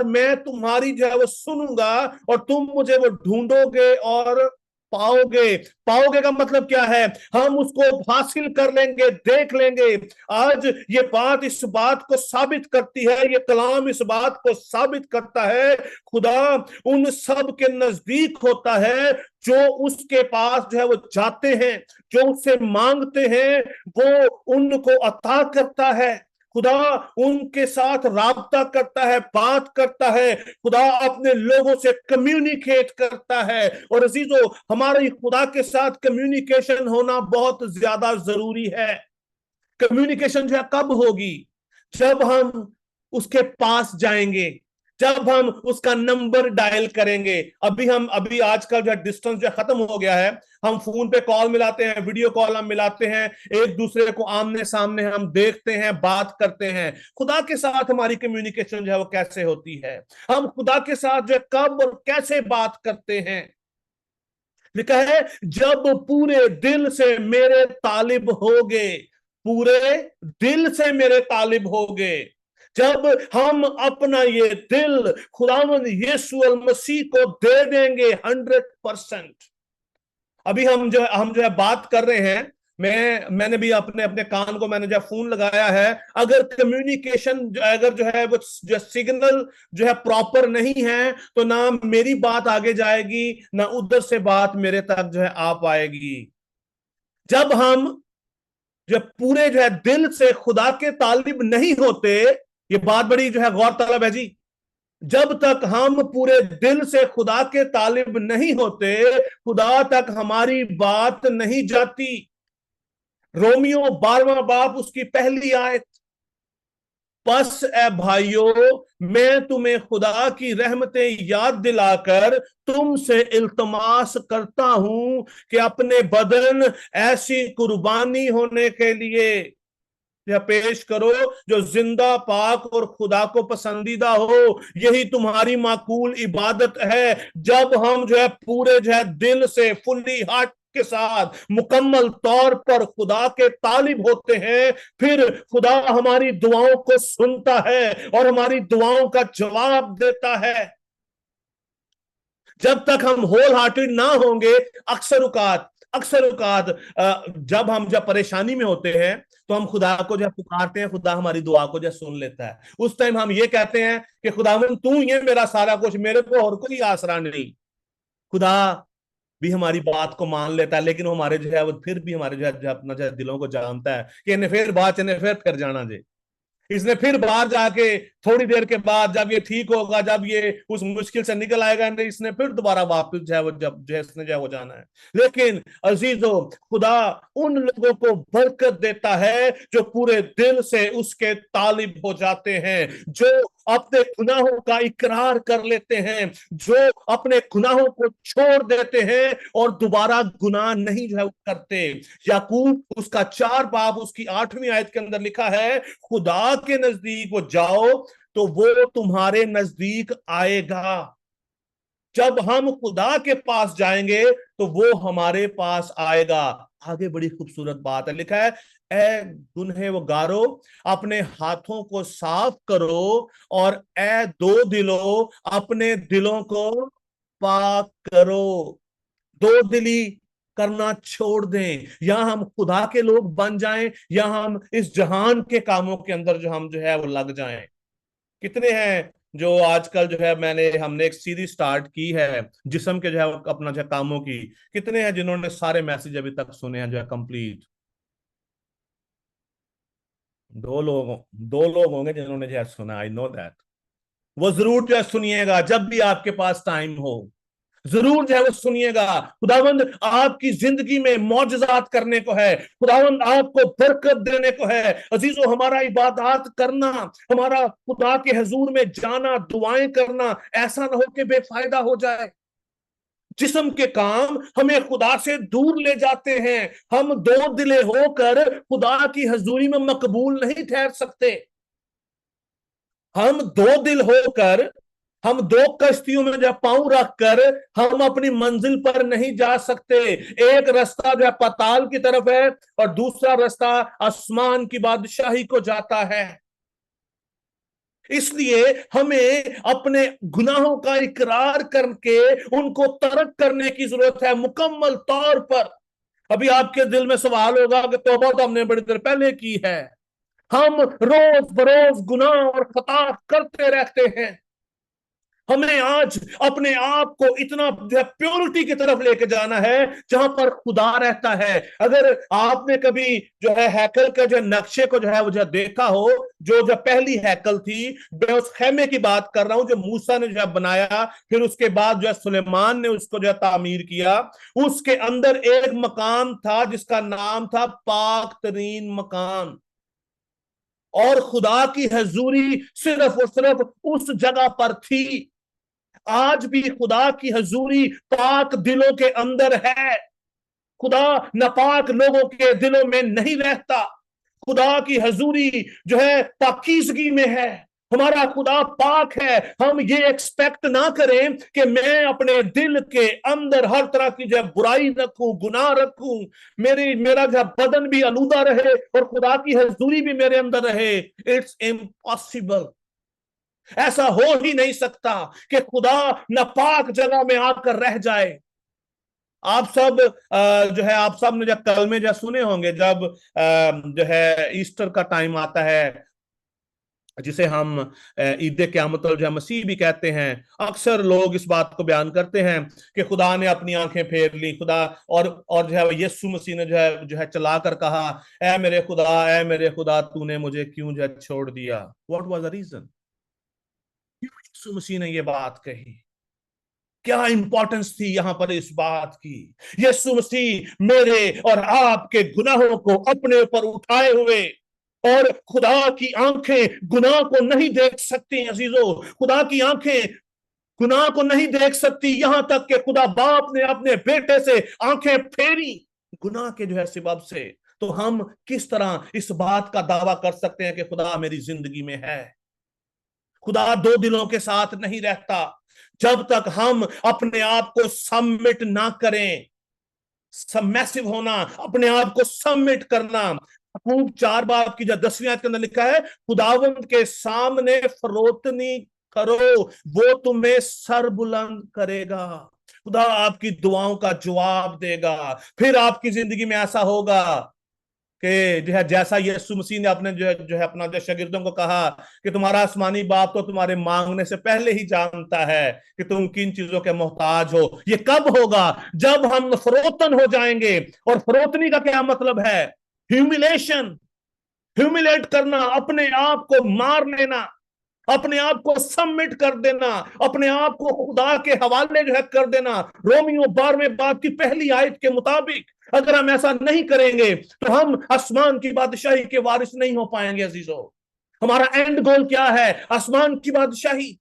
मैं तुम्हारी जो है वो सुनूंगा और तुम मुझे वो ढूंढोगे और पाओगे का मतलब क्या है? हम उसको हासिल कर लेंगे, देख लेंगे। आज ये बात इस बात को साबित करती है, ये कलाम इस बात को साबित करता है, खुदा उन सब के नजदीक होता है जो उसके पास जो है वो जाते हैं, जो उससे मांगते हैं, वो उनको अता करता है। खुदा उनके साथ राब्ता करता है, बात करता है। खुदा अपने लोगों से कम्युनिकेट करता है। और अजीजों, हमारे खुदा के साथ कम्युनिकेशन होना बहुत ज्यादा जरूरी है। कम्युनिकेशन जो है कब होगी? जब हम उसके पास जाएंगे, जब हम उसका नंबर डायल करेंगे। अभी आजकल जो डिस्टेंस जो खत्म हो गया है, हम फोन पे कॉल मिलाते हैं, वीडियो कॉल हम मिलाते हैं, एक दूसरे को आमने सामने हम देखते हैं, बात करते हैं। खुदा के साथ हमारी कम्युनिकेशन जो है वो कैसे होती है, हम खुदा के साथ जो कब और कैसे बात करते हैं। लिखा है जब पूरे दिल से मेरे तालिब होगे, पूरे दिल से मेरे तालिब होगे। जब हम अपना ये दिल खुदावंद यीशु मसीह को दे देंगे 100%। अभी हम जो है बात कर रहे हैं, मैंने भी अपने अपने कान को मैंने जो फोन लगाया है, अगर कम्युनिकेशन अगर जो है वो जो सिग्नल जो है प्रॉपर नहीं है, तो ना मेरी बात आगे जाएगी, ना उधर से बात मेरे तक जो है आ पाएगी। जब हम जो पूरे जो है दिल से खुदा के तालिब नहीं होते, ये बात बड़ी जो है गौरतलब है जी, जब तक हम पूरे दिल से खुदा के तालिब नहीं होते, खुदा तक हमारी बात नहीं जाती। रोमियो 12वां बाब उसकी पहली आयत, बस ए भाइयों मैं तुम्हें खुदा की रहमतें याद दिलाकर तुमसे इल्तमास करता हूं कि अपने बदन ऐसी कुर्बानी होने के लिए या पेश करो जो जिंदा, पाक और खुदा को पसंदीदा हो, यही तुम्हारी माकूल इबादत है। जब हम जो है पूरे जो है दिल से फुल्ली हार्ट के साथ मुकम्मल तौर पर खुदा के तालिब होते हैं, फिर खुदा हमारी दुआओं को सुनता है और हमारी दुआओं का जवाब देता है। जब तक हम होल हार्टेड ना होंगे, अक्सर औकात जब परेशानी में होते हैं तो हम खुदा को जब पुकारते हैं, खुदा हमारी दुआ को जब सुन लेता है। उस टाइम हम ये कहते हैं कि खुदावंद तू ही है मेरा सारा कुछ, मेरे को और कोई आसरा नहीं। खुदा भी हमारी बात को मान लेता है, लेकिन हमारे जो है वो फिर भी हमारे जो है अपना जो है दिलों को जानता है कि इन्हें फिर बात इन्हें फिर जाना जे, इसने फिर बाहर जाके थोड़ी देर के बाद जब ये ठीक होगा, जब ये उस मुश्किल से निकल आएगा, इसने फिर दोबारा वापस जो है वो जब जो है इसने जो है वो जाना है। लेकिन अजीजों, खुदा उन लोगों को बरकत देता है जो पूरे दिल से उसके तालिब हो जाते हैं, जो अपने गुनाहों का इकरार कर लेते हैं, जो अपने गुनाहों को छोड़ देते हैं और दोबारा गुनाह नहीं जो है करते। याकूब उसका 4 बाब उसकी 8वीं आयत के अंदर लिखा है, खुदा के नजदीक वो जाओ तो वो तुम्हारे नजदीक आएगा। जब हम खुदा के पास जाएंगे तो वो हमारे पास आएगा। आगे बड़ी खूबसूरत बात है, लिखा है ए गुनहे वो गारो अपने हाथों को साफ करो और ए दो दिलो अपने दिलों को पाक करो। दो दिली करना छोड़ दें, या हम खुदा के लोग बन जाएं, या हम इस जहान के कामों के अंदर जो हम जो है वो लग जाएं। कितने हैं जो आजकल जो है हमने एक सीरीज स्टार्ट की है जिस्म के जो है अपना जो है कामों की, कितने हैं जिन्होंने सारे मैसेज अभी तक सुने हैं जो है कंप्लीट? दो लोग होंगे जिन्होंने जो है सुना, आई नो दैट। वो जरूर जो है सुनिएगा, जब भी आपके पास टाइम हो जरूर जो है वो सुनिएगा। खुदावंद आपकी जिंदगी में मौजज़ात करने को है, खुदावंद आपको बरकत देने को है। अजीजों, हमारा इबादत करना, हमारा खुदा के हुजूर में जाना, दुआएं करना ऐसा ना हो कि बेफायदा हो जाए। जिस्म के काम हमें खुदा से दूर ले जाते हैं। हम दो दिले होकर खुदा की हजूरी में मकबूल नहीं ठहर सकते। हम दो दिल होकर, हम दो कश्तियों में जब पांव रखकर हम अपनी मंजिल पर नहीं जा सकते। एक रास्ता जो है पाताल की तरफ है और दूसरा रास्ता आसमान की बादशाही को जाता है। इसलिए हमें अपने गुनाहों का इकरार करके उनको तर्क करने की जरूरत है मुकम्मल तौर पर। अभी आपके दिल में सवाल होगा कि तौबा तो हमने बड़ी देर पहले की है। हम रोज बरोज गुनाह और खता करते रहते हैं। हमें आज अपने आप को इतना प्योरिटी की तरफ लेके जाना है जहां पर खुदा रहता है। अगर आपने कभी जो है हैकल के जो नक्शे को जो है वो जो देखा हो, जो पहली हैकल थी, मैं उस खेमे की बात कर रहा हूं जो मूसा ने जो है बनाया, फिर उसके बाद जो है सुलेमान ने उसको जो है तामीर किया। उसके अंदर एक मकान था जिसका नाम था पाक तरीन मकान, और खुदा की हजूरी सिर्फ और सिर्फ उस जगह पर थी। आज भी खुदा की हजूरी पाक दिलों के अंदर है। खुदा नापाक लोगों के दिलों में नहीं रहता। खुदा की हजूरी जो है पाकीज़गी में है। हमारा खुदा पाक है। हम ये एक्सपेक्ट ना करें कि मैं अपने दिल के अंदर हर तरह की जो बुराई रखूं, गुनाह रखूं, मेरा जो बदन भी आलूदा रहे और खुदा की हजूरी भी मेरे अंदर रहे। It's impossible. ऐसा हो ही नहीं सकता कि खुदा नापाक जगह में आकर रह जाए। आप सब जो है, आप सब ने जब कल में जब सुने होंगे, जब जो है ईस्टर का टाइम आता है, जिसे हम ईद क़यामत जो मसीह भी कहते हैं, अक्सर लोग इस बात को बयान करते हैं कि खुदा ने अपनी आंखें फेर ली, खुदा और जो है यीशु मसीह ने जो है चला कर कहा, ऐ मेरे खुदा तूने मुझे क्यों जो है छोड़ दिया। What was the reason? क्यों यीशु मसीह ने ये बात कही? क्या इंपॉर्टेंस थी यहां पर इस बात की? यीशु मसीह मेरे और आपके गुनाहों को अपने ऊपर उठाए हुए, और खुदा की आंखें गुनाह को नहीं देख सकती। अजीजों, खुदा की आंखें गुनाह को नहीं देख सकती, यहां तक कि खुदा बाप ने अपने बेटे से आंखें फेरी गुनाह के जो है सबब से। तो हम किस तरह इस बात का दावा कर सकते हैं कि खुदा मेरी जिंदगी में है? खुदा दो दिलों के साथ नहीं रहता। जब तक हम अपने आप को सबमिट ना करें, सबमिसिव होना, अपने आप को सबमिट करना। याकूब 4 बाब की जो 10वीं आयत के अंदर लिखा है, खुदावंद के सामने फरोतनी करो, वो तुम्हें सर बुलंद करेगा। खुदा आपकी दुआओं का जवाब देगा। फिर आपकी जिंदगी में ऐसा होगा कि जो है जैसा यीशु मसीह ने अपने जो है अपना जो शागिर्दों को कहा कि तुम्हारा आसमानी बाप तो तुम्हारे मांगने से पहले ही जानता है कि तुम किन चीजों के मोहताज हो। ये कब होगा? जब हम फरोतन हो जाएंगे। और फरोतनी का क्या मतलब है? ह्यूमिलेशन, ह्यूमिलेट करना, अपने आप को मार लेना, अपने आप को सबमिट कर देना, अपने आप को खुदा के हवाले जो है कर देना। रोमियो 12वें बाब की पहली आयत के मुताबिक अगर हम ऐसा नहीं करेंगे तो हम आसमान की बादशाही के वारिस नहीं हो पाएंगे। अजीजों, हमारा एंड गोल क्या है? आसमान की बादशाही।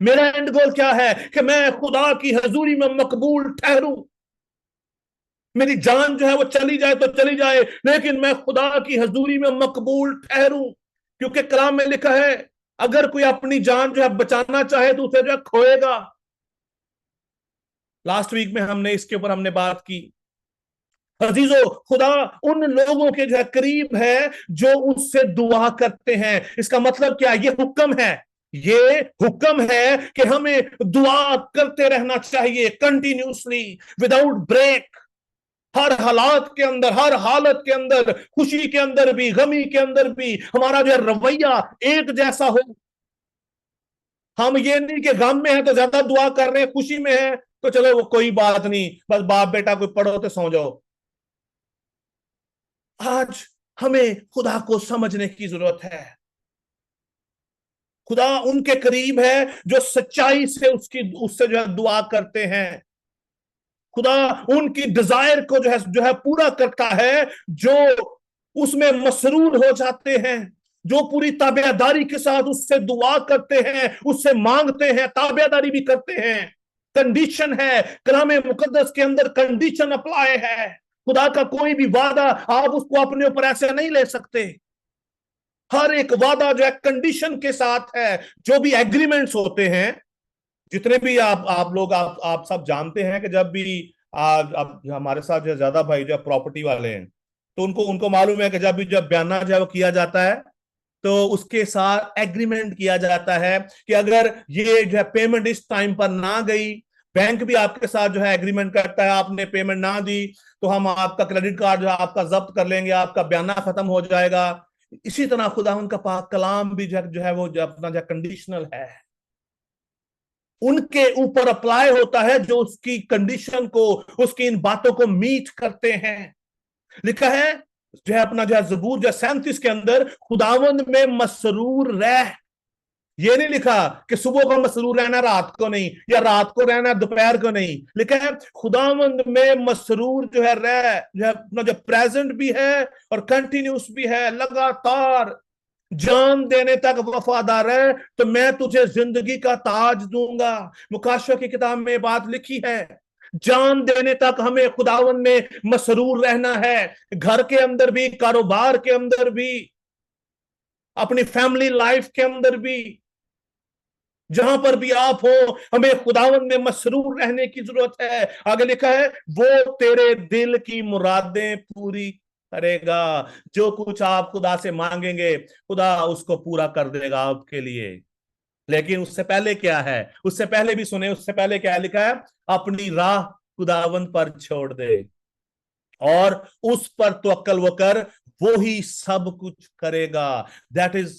मेरा एंड गोल क्या है? कि मैं खुदा की हजूरी में मकबूल ठहरूं। मेरी जान जो है वो चली जाए तो चली जाए, लेकिन मैं खुदा की हजूरी में मकबूल ठहरूं। क्योंकि कलाम में लिखा है, अगर कोई अपनी जान जो है बचाना चाहे तो उसे जो है खोएगा। लास्ट वीक में हमने इसके ऊपर हमने बात की। अजीजों, खुदा उन लोगों के जो है करीब है जो उससे दुआ करते हैं। इसका मतलब क्या? ये हुक्म है, ये हुक्म है कि हमें दुआ करते रहना चाहिए कंटिन्यूसली, विदाउट ब्रेक। हर हालात के अंदर, हर हालत के अंदर, खुशी के अंदर भी, गमी के अंदर भी हमारा जो है रवैया एक जैसा हो। हम ये नहीं कि गम में है तो ज्यादा दुआ कर रहे हैं, खुशी में है तो चलो वो कोई बात नहीं, बस बाप बेटा कोई पढ़ो तो सो जाओ। आज हमें खुदा को समझने की जरूरत है। खुदा उनके करीब है जो सच्चाई से उससे जो है दुआ करते हैं। खुदा उनकी डिजायर को जो है पूरा करता है, जो उसमें मसरूर हो जाते हैं, जो पूरी ताबेदारी के साथ उससे दुआ करते हैं, उससे मांगते हैं, ताबेदारी भी करते हैं। कंडीशन है, कलाम मुकद्दस के अंदर कंडीशन अप्लाई है। खुदा का कोई भी वादा आप उसको अपने ऊपर ऐसे नहीं ले सकते। हर एक वादा जो है कंडीशन के साथ है। जो भी एग्रीमेंट्स होते हैं, जितने भी आप लोग आप सब जानते हैं कि जब भी अब हमारे साथ जो ज्यादा भाई जो प्रॉपर्टी वाले हैं, तो उनको मालूम है कि जब बयाना जो है वो किया जाता है तो उसके साथ एग्रीमेंट किया जाता है कि अगर ये जो है पेमेंट इस टाइम पर ना गई, बैंक भी आपके साथ जो है एग्रीमेंट करता है, आपने पेमेंट ना दी तो हम आपका क्रेडिट कार्ड जो है आपका जब्त कर लेंगे, आपका बयाना खत्म हो जाएगा। इसी तरह खुदा उनका पाक कलाम भी जो है वो अपना जो कंडीशनल है, उनके ऊपर अप्लाई होता है, जो उसकी कंडीशन को, उसकी इन बातों को मीट करते हैं। लिखा है जो है अपना जो है ज़बूर जो 37 के अंदर, खुदावंद में मसरूर रह। ये नहीं लिखा कि सुबह को मसरूर रहना रात को नहीं, या रात को रहना दोपहर को नहीं। लिखा है खुदावंद में मसरूर जो है रह, जो है अपना जो प्रेजेंट भी है और कंटिन्यूस भी है, लगातार जान देने तक वफादार है तो मैं तुझे जिंदगी का ताज दूंगा। मुकाशवा की किताब में ये बात लिखी है, जान देने तक हमें खुदावन में मसरूर रहना है, घर के अंदर भी, कारोबार के अंदर भी, अपनी फैमिली लाइफ के अंदर भी, जहां पर भी आप हो हमें खुदावन में मसरूर रहने की जरूरत है। आगे लिखा है वो तेरे दिल की मुरादें पूरी करेगा। जो कुछ आप खुदा से मांगेंगे खुदा उसको पूरा कर देगा आपके लिए। लेकिन उससे पहले क्या है, उससे पहले भी सुने, उससे पहले क्या लिखा है, अपनी राह खुदावन पर छोड़ दे और उस पर तवक्कल वो कर, वो ही सब कुछ करेगा। That is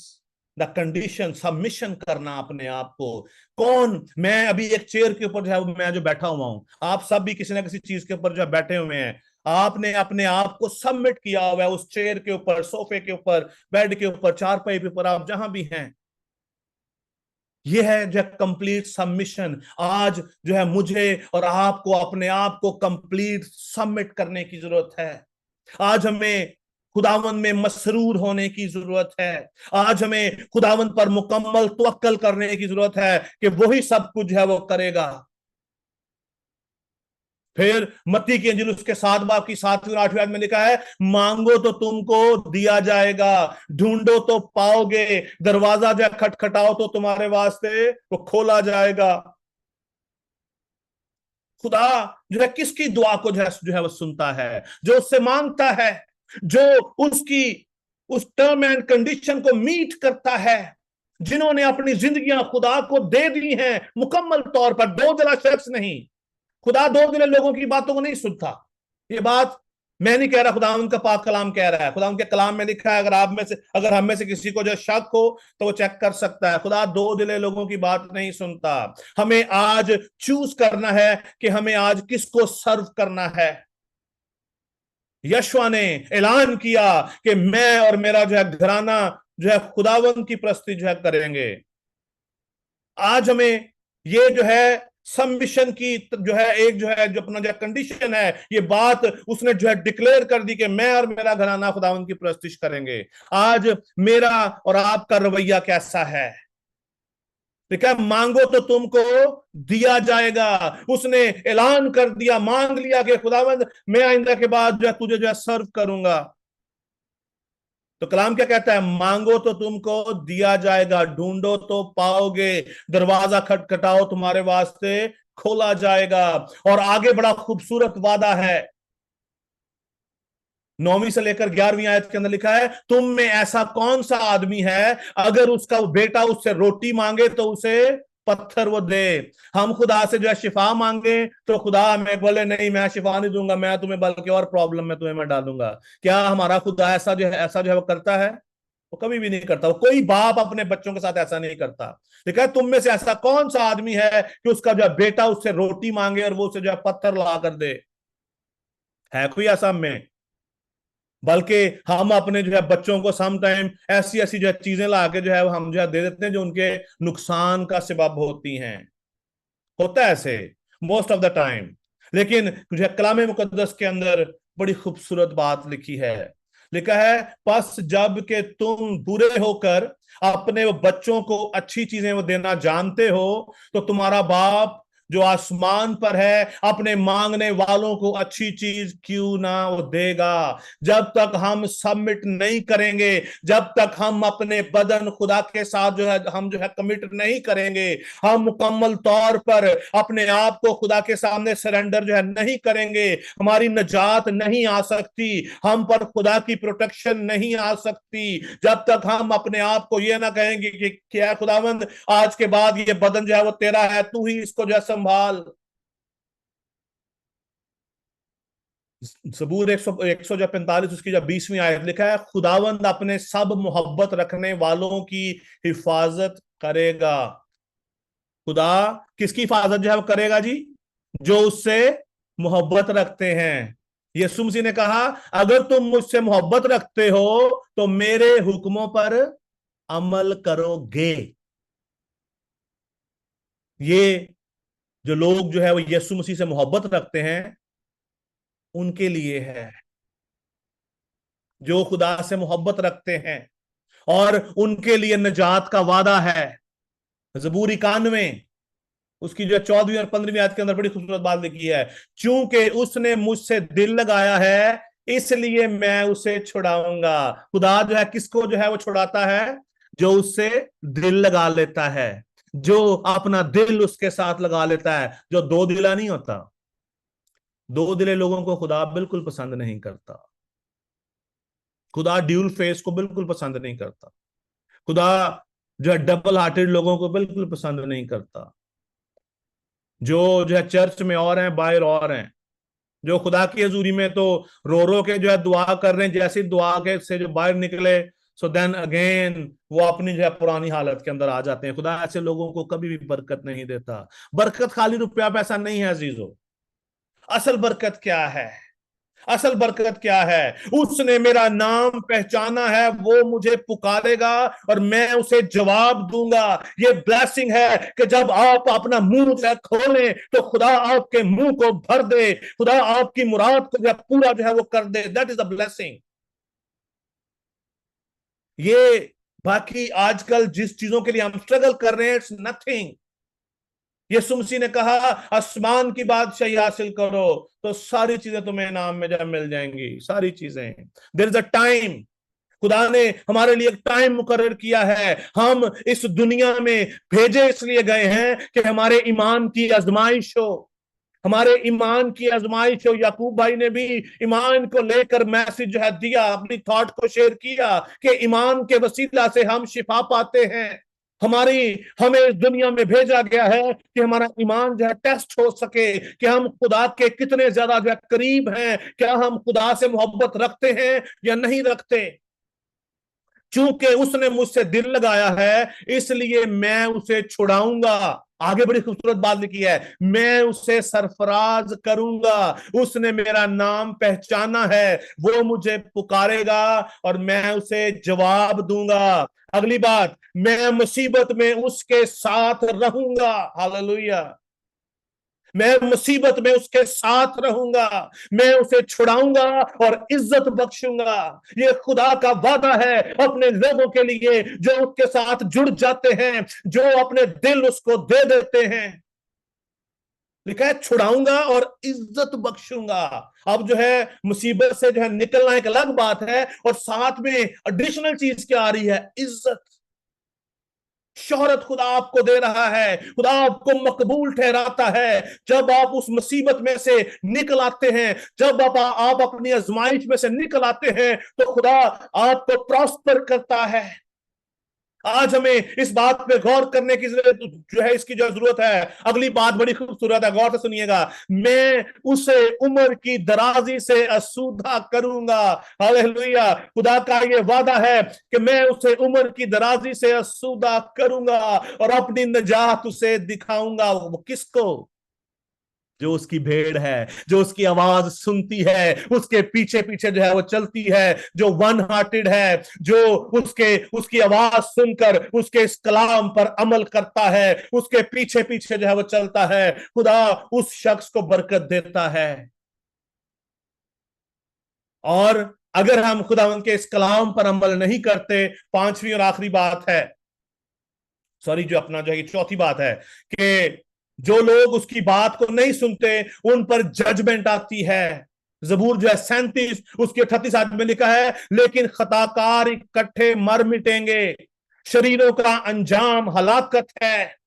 the condition, submission करना अपने आप को। कौन, मैं अभी एक चेयर के ऊपर जो है मैं जो बैठा हुआ हूं, आप सब भी किसी ना किसी चीज के ऊपर जो बैठे हुए हैं, आपने अपने आप को सबमिट किया हुआ है उस चेयर के ऊपर, सोफे के ऊपर, बेड के ऊपर, चारपाई के ऊपर, आप जहां भी हैं। यह है जो कंप्लीट सबमिशन। आज जो है मुझे और आपको अपने आप को कंप्लीट सबमिट करने की जरूरत है। आज हमें खुदावन में मसरूर होने की जरूरत है। आज हमें खुदावन पर मुकम्मल तवक्कल करने की जरूरत है कि वही सब कुछ है वो करेगा। फिर मत्ती की अंजील उसके 7 बाब की 7वीं और 8वीं आयत में लिखा है, मांगो तो तुमको दिया जाएगा, ढूंढो तो पाओगे, दरवाजा जो खटखटाओ तो तुम्हारे वास्ते वो खोला जाएगा। खुदा जो है किसकी दुआ को जो है वो सुनता है, जो उससे मांगता है, जो उसकी उस टर्म एंड कंडीशन को मीट करता है, जिन्होंने अपनी जिंदगियां खुदा को दे दी हैं मुकम्मल तौर पर, दो दिला शख्स नहीं। खुदा दो दिले लोगों की बातों को नहीं सुनता। ये बात मैं नहीं कह रहा, खुदा उनका पाक कलाम कह रहा है। खुदा उनके कलाम में लिखा है, अगर हम में से किसी को जो शक हो तो वो चेक कर सकता है। खुदा दो दिले लोगों की बात नहीं सुनता। हमें आज चूज करना है कि हमें आज किसको सर्व करना है। यशवा ने ऐलान किया कि मैं और मेरा जो है घराना जो है खुदावंद की प्रस्तुति जो है करेंगे। आज हमें ये जो है सबमिशन की जो है एक जो है जो अपना जो कंडीशन है, ये बात उसने जो है डिक्लेयर कर दी कि मैं और मेरा घराना खुदावंद की प्रस्तुति करेंगे। आज मेरा और आपका रवैया कैसा है? देखा, मांगो तो तुमको दिया जाएगा। उसने ऐलान कर दिया, मांग लिया कि खुदावंद मैं आइंदा के बाद जो है तुझे जो है सर्व करूंगा। तो कलाम क्या कहता है? मांगो तो तुमको दिया जाएगा, ढूंढो तो पाओगे, दरवाजा खटखटाओ तुम्हारे वास्ते खोला जाएगा। और आगे बड़ा खूबसूरत वादा है, 9वीं से लेकर 11वीं आयत के अंदर लिखा है, तुम में ऐसा कौन सा आदमी है अगर उसका बेटा उससे रोटी मांगे तो उसे पत्थर वो दे। हम खुदा से जो है शिफा मांगे तो खुदा हमें बोले नहीं मैं शिफा नहीं दूंगा, मैं तुम्हें बल्कि और प्रॉब्लम में तुम्हें मैं डालूंगा। क्या हमारा खुदा ऐसा जो है वो करता है? वो कभी भी नहीं करता। वो कोई बाप अपने बच्चों के साथ ऐसा नहीं करता। देखा, तुम में से ऐसा कौन सा आदमी है कि उसका जो है बेटा उससे रोटी मांगे और वो उसे जो है पत्थर ला कर दे? है कोई ऐसा में? बल्कि हम अपने जो है बच्चों को सम टाइम ऐसी ऐसी जो है चीजें ला के जो है हम जो है दे देते हैं जो उनके नुकसान का सबब होती हैं। होता है ऐसे मोस्ट ऑफ द टाइम। लेकिन जो है कलाम मुकद्दस के अंदर बड़ी खूबसूरत बात लिखी है। लिखा है, बस जब के तुम बुरे होकर अपने वो बच्चों को अच्छी चीजें वो देना जानते हो तो तुम्हारा बाप जो आसमान पर है अपने मांगने वालों को अच्छी चीज क्यों ना वो देगा। जब तक हम सबमिट नहीं करेंगे, जब तक हम अपने बदन खुदा के साथ जो है हम जो है कमिट नहीं करेंगे, हम मुकम्मल तौर पर अपने आप को खुदा के सामने सरेंडर जो है नहीं करेंगे, हमारी नजात नहीं आ सकती, हम पर खुदा की प्रोटेक्शन नहीं आ सकती। जब तक हम अपने आप को ये ना कहेंगे कि क्या खुदावंद आज के बाद ये बदन जो है वो तेरा है, तू ही इसको जो है संभाल। सबूर 145 उसकी जब 20वीं आयत लिखा है, खुदावंद अपने सब मोहब्बत रखने वालों की हिफाजत करेगा। खुदा किसकी हिफाजत जो है वो करेगा जी? जो उससे मोहब्बत रखते हैं। यीशु मसीह ने कहा, अगर तुम मुझसे मोहब्बत रखते हो तो मेरे हुक्मों पर अमल करोगे। ये जो लोग जो है वो यीशु मसीह से मोहब्बत रखते हैं उनके लिए है, जो खुदा से मोहब्बत रखते हैं और उनके लिए निजात का वादा है। ज़बूर 91 उसकी जो 14वीं और 15वीं आयत के अंदर बड़ी खूबसूरत बात लिखी है, चूंकि उसने मुझसे दिल लगाया है इसलिए मैं उसे छुड़ाऊंगा। खुदा जो है किसको जो है वो छुड़ाता है? जो उससे दिल लगा लेता है, जो अपना दिल उसके साथ लगा लेता है, जो दो दिला नहीं होता। दो दिले लोगों को खुदा बिल्कुल पसंद नहीं करता। खुदा ड्यूल फेस को बिल्कुल पसंद नहीं करता। खुदा जो है डबल हार्टेड लोगों को बिल्कुल पसंद नहीं करता। जो है चर्च में और हैं, बाहर और हैं, जो खुदा की हजूरी में तो रो रो के जो है दुआ कर रहे हैं, जैसी दुआ के से जो बाहर निकले सो देन अगेन वो अपनी जो है पुरानी हालत के अंदर आ जाते हैं। खुदा ऐसे लोगों को कभी भी बरकत नहीं देता। बरकत खाली रुपया पैसा नहीं है अजीजों। असल बरकत क्या है? असल बरकत क्या है? उसने मेरा नाम पहचाना है, वो मुझे पुकारेगा और मैं उसे जवाब दूंगा। ये ब्लेसिंग है कि जब आप अपना मुंह खोलें तो खुदा आपके मुंह को भर दे, खुदा आपकी मुराद को जब पूरा जो है वो कर दे। That is a blessing. ये बाकी आजकल जिस चीजों के लिए हम स्ट्रगल कर रहे हैं, इट्स नथिंग। यीशु मसीह ने कहा आसमान की बादशाही हासिल करो तो सारी चीजें तुम्हें नाम में जब मिल जाएंगी, सारी चीजें। There is a time. खुदा ने हमारे लिए एक टाइम मुकर्रर किया है। हम इस दुनिया में भेजे इसलिए गए हैं कि हमारे ईमान की आजमाइश हो, हमारे ईमान की आजमाइश हो। याकूब भाई ने भी ईमान को लेकर मैसेज जो है दिया, अपनी थॉट को शेयर किया कि ईमान के वसीला से हम शिफा पाते हैं। हमें इस दुनिया में भेजा गया है कि हमारा ईमान जो है टेस्ट हो सके कि हम खुदा के कितने ज्यादा जो है करीब हैं, क्या हम खुदा से मोहब्बत रखते हैं या नहीं रखते। चूंकि उसने मुझसे दिल लगाया है इसलिए मैं उसे छुड़ाऊंगा। आगे बड़ी खूबसूरत बात लिखी है, मैं उसे सरफराज करूंगा। उसने मेरा नाम पहचाना है, वो मुझे पुकारेगा और मैं उसे जवाब दूंगा। अगली बात, मैं मुसीबत में उसके साथ रहूंगा। हालेलुया। मैं मुसीबत में उसके साथ रहूंगा, मैं उसे छुड़ाऊंगा और इज्जत बख्शूंगा। ये खुदा का वादा है अपने लोगों के लिए जो उसके साथ जुड़ जाते हैं, जो अपने दिल उसको दे देते हैं। लिखा है छुड़ाऊंगा और इज्जत बख्शूंगा। अब जो है मुसीबत से जो है निकलना एक अलग बात है, और साथ में एडिशनल चीज क्या आ रही है? इज्जत, शोहरत खुदा आपको दे रहा है। खुदा आपको मकबूल ठहराता है जब आप उस मुसीबत में से निकल आते हैं, जब आप अपनी आजमाइश में से निकल आते हैं तो खुदा आपको प्रॉस्पर करता है। आज हमें इस बात पे गौर करने की जो है इसकी जो जरूरत है। अगली बात बड़ी खूबसूरत है, गौर से सुनिएगा। मैं उसे उम्र की दराजी से आसूदा करूंगा। हालेलुया। खुदा का ये वादा है कि मैं उसे उम्र की दराजी से आसूदा करूंगा और अपनी निजात उसे दिखाऊंगा। वो किसको? जो उसकी भेड़ है, जो उसकी आवाज सुनती है, उसके पीछे पीछे जो है वो चलती है, जो वन हार्टेड है, जो उसकी आवाज सुनकर उसके इस कलाम पर अमल करता है, उसके पीछे पीछे जो है वो चलता है। खुदा उस शख्स को बरकत देता है। और अगर हम खुदा उनके इस कलाम पर अमल नहीं करते, पांचवी और आखिरी बात है, सॉरी जो अपना जो है चौथी बात है कि जो लोग उसकी बात को नहीं सुनते उन पर जजमेंट आती है। जबूर जो है 37 उसके 38 आयत में लिखा है, लेकिन खताकार इकट्ठे मर मिटेंगे, शरीरों का अंजाम हलाकत है।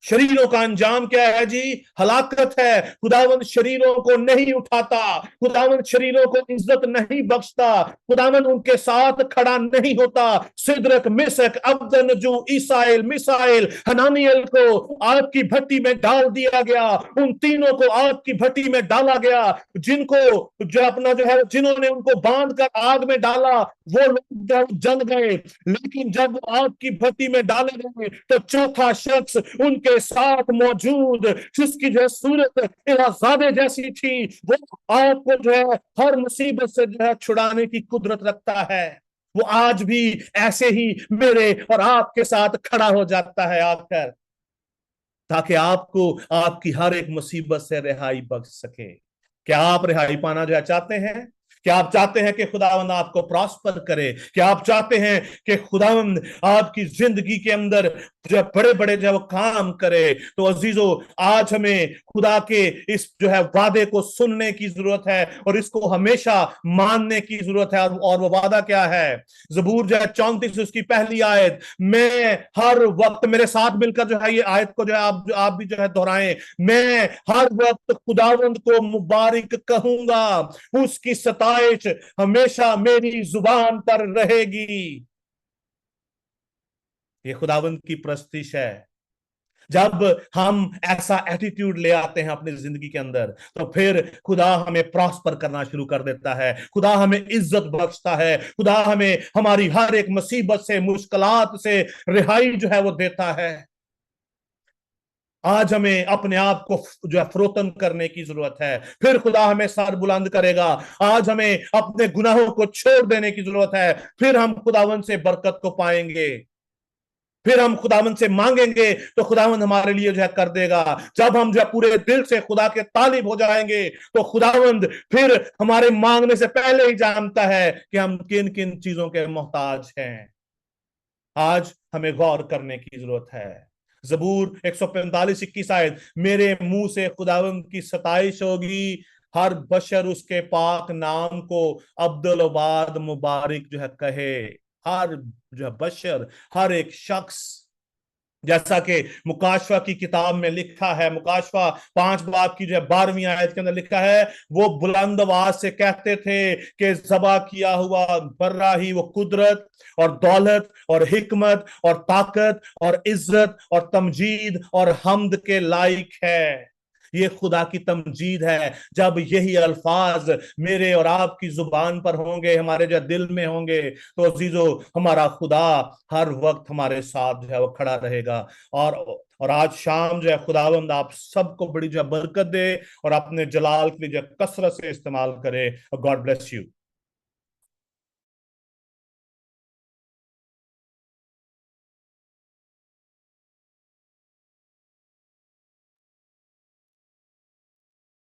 शरीरों का अंजाम क्या है जी? हलाकत है। खुदावंद शरीरों को नहीं उठाता, खुदावंद शरीरों को इज्जत नहीं बख्शता, खुदावंद उनके साथ खड़ा नहीं होता। सिदरक, मिशक, अब्दनजू, ईसाइल, मिसाइल, हनानियल को आग की भट्टी में डाल दिया गया। उन तीनों को आग की भट्टी में डाला गया, जिनको जो अपना जो है जिन्होंने उनको बांध कर आग में डाला वो लोग जल गए। लेकिन जब वो आग की भट्टी में डाले गए तो चौथा शख्स उनके साथ मौजूद, जिसकी जो सूरत इलाजादे जैसी थी, वो आपको जो है हर मुसीबत से जो है छुड़ाने की कुदरत रखता है। वो आज भी ऐसे ही मेरे और आपके साथ खड़ा हो जाता है आकर, ताकि आपको आपकी हर एक मुसीबत से रिहाई बख्श सके। क्या आप रिहाई पाना जो चाहते हैं? क्या आप चाहते हैं कि खुदावंद आपको प्रॉस्पर करे? क्या आप चाहते हैं कि खुदावंद आपकी जिंदगी के अंदर जब बड़े बड़े जब काम करे? तो अजीजों, आज हमें खुदा के इस जो है वादे को सुनने की जरूरत है और इसको हमेशा मानने की जरूरत है। और वो वादा क्या है? जबूर जो है 34 उसकी पहली आयत, मैं हर वक्त, मेरे साथ मिलकर जो है ये आयत को जो है आप भी जो है दोहराएं, मैं हर वक्त खुदावंद को मुबारक कहूंगा, उसकी सताइश हमेशा मेरी जुबान पर रहेगी। ये खुदावंद की प्रस्तिश है। जब हम ऐसा एटीट्यूड ले आते हैं अपनी जिंदगी के अंदर, तो फिर खुदा हमें प्रॉस्पर करना शुरू कर देता है, खुदा हमें इज्जत बख्शता है, खुदा हमें हमारी हर एक मुसीबत से, मुश्किलात से रिहाई जो है वो देता है। आज हमें अपने आप को जो है फरोतन करने की जरूरत है, फिर खुदा हमें सर बुलंद करेगा। आज हमें अपने गुनाहों को छोड़ देने की जरूरत है, फिर हम खुदावन से बरकत को पाएंगे। फिर हम खुदावंद से मांगेंगे तो खुदावंद हमारे लिए जो है कर देगा। जब हम जो है पूरे दिल से खुदा के तालिब हो जाएंगे तो खुदावंद फिर हमारे मांगने से पहले ही जानता है कि हम किन किन चीजों के मोहताज हैं। आज हमें गौर करने की जरूरत है। जबूर 145:21 आयत, मेरे मुंह से खुदावंद की सताइश होगी, हर बशर उसके पाक नाम को अब्दुल-बाद मुबारक जो है कहे। हर जो है बशर, हर एक शख्स, जैसा कि मुकाशवा की किताब में लिखा है, मुकाशवा 5 बाब की जो है 12वीं आयत के अंदर लिखा है, वो बुलंद आवाज से कहते थे कि ज़बा किया हुआ बर्रा ही वो कुदरत और दौलत और हिकमत और ताकत और इज्जत और तमजीद और हम्द के लायक है। ये खुदा की तमजीद है। जब यही अल्फाज मेरे और आपकी जुबान पर होंगे, हमारे जो दिल में होंगे, तो अजीजों, हमारा खुदा हर वक्त हमारे साथ जो है वो खड़ा रहेगा। और आज शाम जो है खुदावंद आप सबको बड़ी जो है बरकत दे और अपने जलाल के लिए जो कसरत से इस्तेमाल करे। God bless you.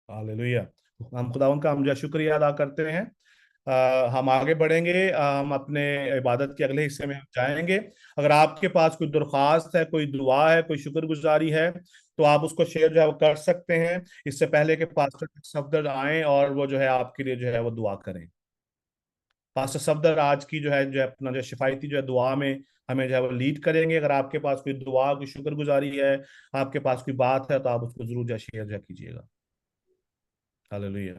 हालेलुया। हम खुदावंद का हम जो शुक्रिया अदा करते हैं। हम आगे बढ़ेंगे, हम अपने इबादत के अगले हिस्से में हम जाएंगे। अगर आपके पास कोई दरख्वास्त है, कोई दुआ है, कोई शुक्रगुजारी है, तो आप उसको शेयर जो है वो कर सकते हैं, इससे पहले कि पास्टर सफदर आए और वो जो है आपके लिए जो है वो दुआ करें। पास्टर सफदर आज की जो है अपना जो शिफायती जो है दुआ में हमें जो है वो लीड करेंगे। अगर आपके पास कोई दुआ, कोई शुक्रगुजारी है, आपके पास कोई बात है, तो आप उसको जरूर जो शेयर जो कीजिएगा। हालेलुया।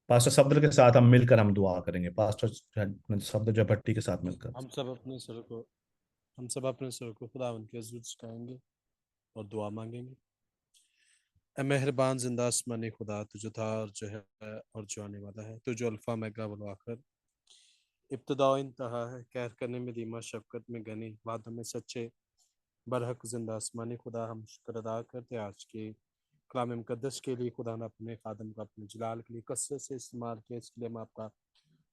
पास्टर सफदर के साथ हम मिलकर हम दुआ करेंगे। पास्टर सफदर जो भट्टी के साथ मिलकर हम सब अपने सर को खुदा उनके हजूर झुकाएंगे और दुआ मांगेंगे। ए मेहरबान जिंदा आसमानी खुदा, तू जो था और जो है और जो आने वाला है, तू जो अल्फा मैगा वल आखिर, इब्तिदा और इंतहा है, कहर करने में धीमा, शफकत में गनी, वादों में सच्चे, बरहक जिंदा आसमानी खुदा, हम शुक्र अदा करते हैं आज के कलाम मुकद्दस के लिए। खुदा ने अपने खादम को अपने जलाल के लिए कसरत से इस्तेमाल किया, इसके लिए हम आपका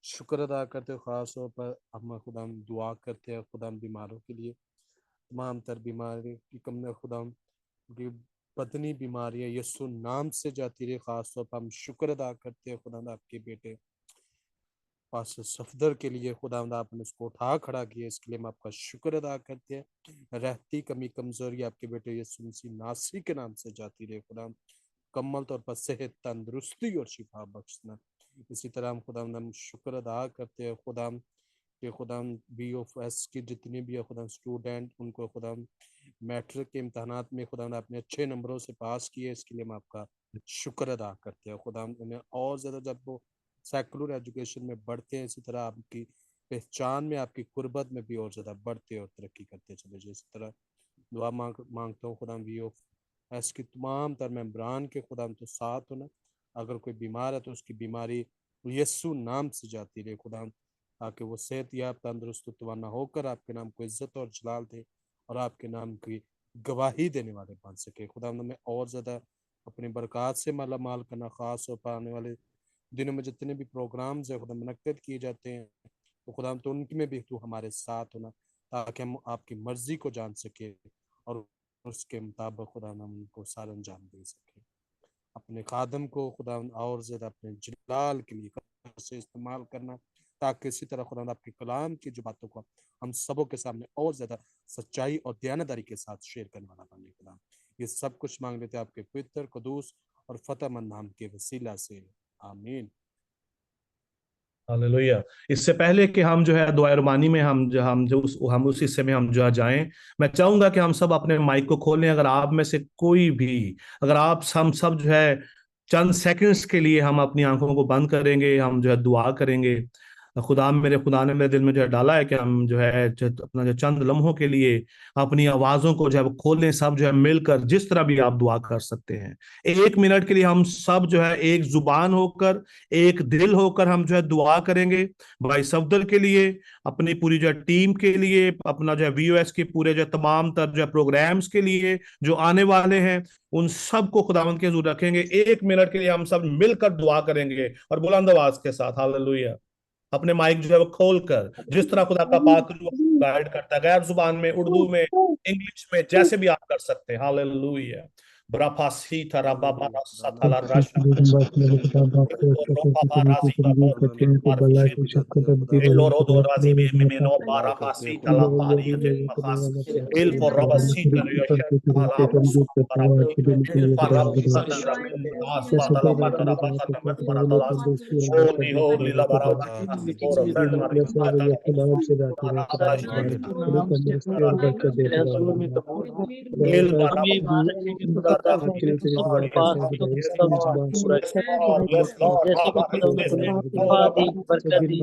शुक्र अदा करते हैं। ख़ास तौर पर हम खुदा दुआ करते हैं खुदा बीमारों के लिए, तमाम तर बीमारी की कम खुदा की बदनी बीमारियाँ यीशु नाम से जाती रही। ख़ास तौर पर हम शुक्र अदा करते हैं खुदा आपके बेटे पास्टर सफदर के लिए, खुदा आपने उसको उठा खड़ा किया, इसके लिए हम आपका शुक्र अदा करते हैं। रहती कमी कमजोरी आपके बेटे यीशु मसीह नासरी के नाम से जाती रहे। खुदा मुकम्मल तौर पर सेहत, तंदुरुस्ती और शिफा बख्शना। इसी तरह हम खुदा हम शुक्र अदा करते हैं खुदा कि खुदा BOFS की जितनी भी है खुदा स्टूडेंट, उनको खुदा मैट्रिक के इम्तहानात में खुदा ने अपने अच्छे नंबरों से पास किए, इसके लिए हम आपका शुक्र अदा करते हैं। खुदा उन्हें और ज़्यादा जब वो सेकुलर एजुकेशन में बढ़ते हैं, इसी तरह आपकी पहचान में, आपकी कुर्बत में भी और ज़्यादा बढ़ते और तरक्की करते चले जाए। इसी तरह दुआ मांगता हूँ खुदा BOFS की तमाम तर मेम्बरान के खुदा तो साथ होना। अगर कोई बीमार है तो उसकी बीमारी यीशु नाम से जाती रहे खुदा, ताकि वो सेहत याब, तंदुरुस्त, तवाना होकर आपके नाम को इज्जत और जलाल दे और आपके नाम की गवाही देने वाले बन सके। खुदा में और ज़्यादा अपनी बरक़ात से माला माल करना। ख़ास तौर पर आने वाले दिनों में जितने भी प्रोग्राम्स है खुदा मुनक्किद किए जाते हैं, तो खुदा तो उनमें भी तू हमारे साथ होना, ताकि हम आपकी मर्जी को जान सके और उसके मुताबिक खुदा हम उनको सारा अंजाम दे सके। अपने खादम को खुदा और ज़्यादा अपने जलाल के लिए से इस्तेमाल करना, ताकि इसी तरह खुदा आपके कलाम की जो बातों को हम सबों के सामने और ज़्यादा सच्चाई और दयानतदारी के साथ शेयर करने वाला बने खुदा। ये सब कुछ मांग लेते हैं आपके पवित्र, कुदूस और फतेहमंद नाम के वसीला से, आमीन। हालेलुया। इससे पहले कि हम जो है दुआ रुमानी में हम उस हिस्से में हम जो है जाएं, मैं चाहूंगा कि हम सब अपने माइक को खोलें। अगर आप में से कोई भी, अगर आप हम सब जो है चंद सेकंड्स के लिए हम अपनी आंखों को बंद करेंगे, हम जो है दुआ करेंगे। खुदा ने मेरे दिल में जो है डाला है कि हम जो है अपना जो चंद लम्हों के लिए अपनी आवाजों को जो है खोलें, सब जो है मिलकर जिस तरह भी आप दुआ कर सकते हैं। 1 मिनट के लिए हम सब जो है एक जुबान होकर, एक दिल होकर हम जो है दुआ करेंगे भाई सफदर के लिए, अपनी पूरी जो है टीम के लिए, अपना जो है VOS के पूरे जो तमाम तर जो है प्रोग्राम्स के लिए जो आने वाले हैं, उन सब को खुदावंद के हुजूर रखेंगे। 1 मिनट के लिए हम सब मिलकर दुआ करेंगे और बुलंद आवाज के साथ हालेलुया अपने माइक जो है वो खोल कर, जिस तरह खुदा का पाक रूह गाइड करता है, गैर जुबान में, उर्दू में, इंग्लिश में, जैसे भी आप कर सकते हैं। हालेलुया। ब्राफासी थरा बाबा सथाला राशा रोपा राजी का एलो रोदो राजी में नो बारा पासी तला पारी मखास L for rabasi tariyasha ala para el para as para para para todas holy la bara por friend mari el para हम ये मान रखें कि खुदा अपने पास जो सब पूरा yes Lord जैसे कि खुदा ने तुम्हें शिफा दी, बरकत दी,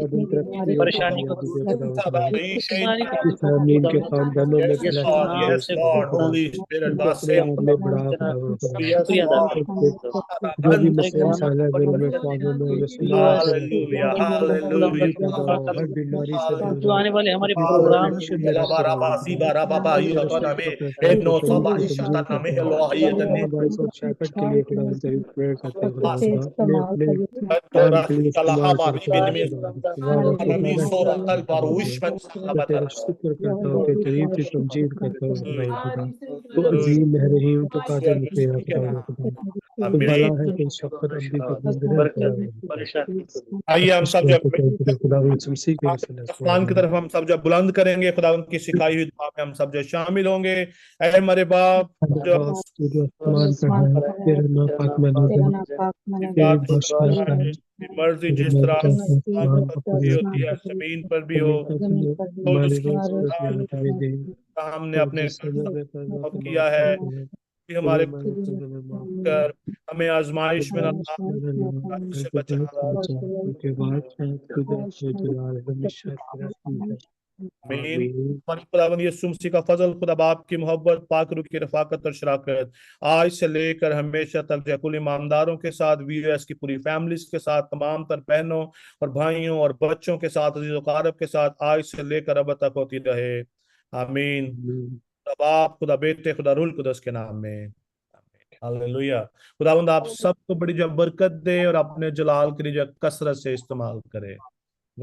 परेशानी को दूर किया, सारी आमीन के खानदानों में यीशु blessing नाम yes से Lord खुदा Holy Spirit उनको was अपने आप में बढ़ा yes शुक्रिया अदा Lord करते हैं। जो भी हर एक मसले गाना मसाइल है दिल में ख्वाबों में यीशु नाम से hallelujah खुदा पूरी hallelujah पैदा हो, हर बीमारी से दूर जो हो, आने वाले हमारे प्रोग्राम hallelujah है la bara basi bara baba yo to na me no soba ishata na me Elohim ne शैकट के लिए खुदा तेरी प्रेयर करते हैं खुदा basi अपने काम tora के लिए kalaha इस्तेमाल कर bari खुदा me खुदा ana mi खुदा sora tal baru खुदा ishman मैं तेरा salabata शुक्र करता हूँ, तेरी तारीफ की तमजीद करता हूँ खुदा तो hallelujah अजीम है रहीम तो कादिर मुझे hallelujah खुदा तो आमीन भला है तो शफकत अब्दी पर मंदिर है खुदा परेशानी आइए हम सब शुक्र जब करते हैं खुदा मसीह के वसीले से आसमान की आमीन। तरफ हम सब जब बुलंद करेंगे, खुदा उनकी सिखाई हुई दुआ में हम सब जो शामिल होंगे। ऐ हमारे बाप हमारे जो बाप तू जो आसमान पर है, तेरा नाम पाक मनाते हैं, तेरी तेरी बात बादशाह है, तेरी मर्जी तेरी जिस तरह मर्जी आसमान आसमान पर पर पूरी पूरी होती होती है, है जमीन पर भी हो। जमीन पर भी हो, तो हमारी जिसकी रोज रोटी खुदा आज हमें दे, हमने और अपने जिससे हमें कर्जा माफ को किया माफ है करते हैं, कि तो भी हमारे हमारे कर्जा में माफ कर, कर हमें आजमाइश में न ला, हमारे से गुनाह बचा। से बचा, क्योंकि बादशाह तुझे है जलाल हमेशा तेरा ही है। आमीन। आमीन। हमारे खुदावंद यीशु मसीह का फजल, खुदा बाप की मोहब्बत, पाक रूह की रफाकत और शराकत आज से लेकर हमेशा तक जकुल ईमानदारों के साथ, VOS की पूरी फैमिलीज के साथ, तमाम तर बहनों और भाइयों और बच्चों के साथ, अजीज वकारब के साथ आज से लेकर अब तक होती रहे। आमीन। आमीन। खुदा बाप, खुदा बेटे, खुदा रूह कुदस के नाम में हालेलुया। खुदावंद आप सबको बड़ी जो बरकत दे और अपने जलाल के लिए जो कसरत से इस्तेमाल करे।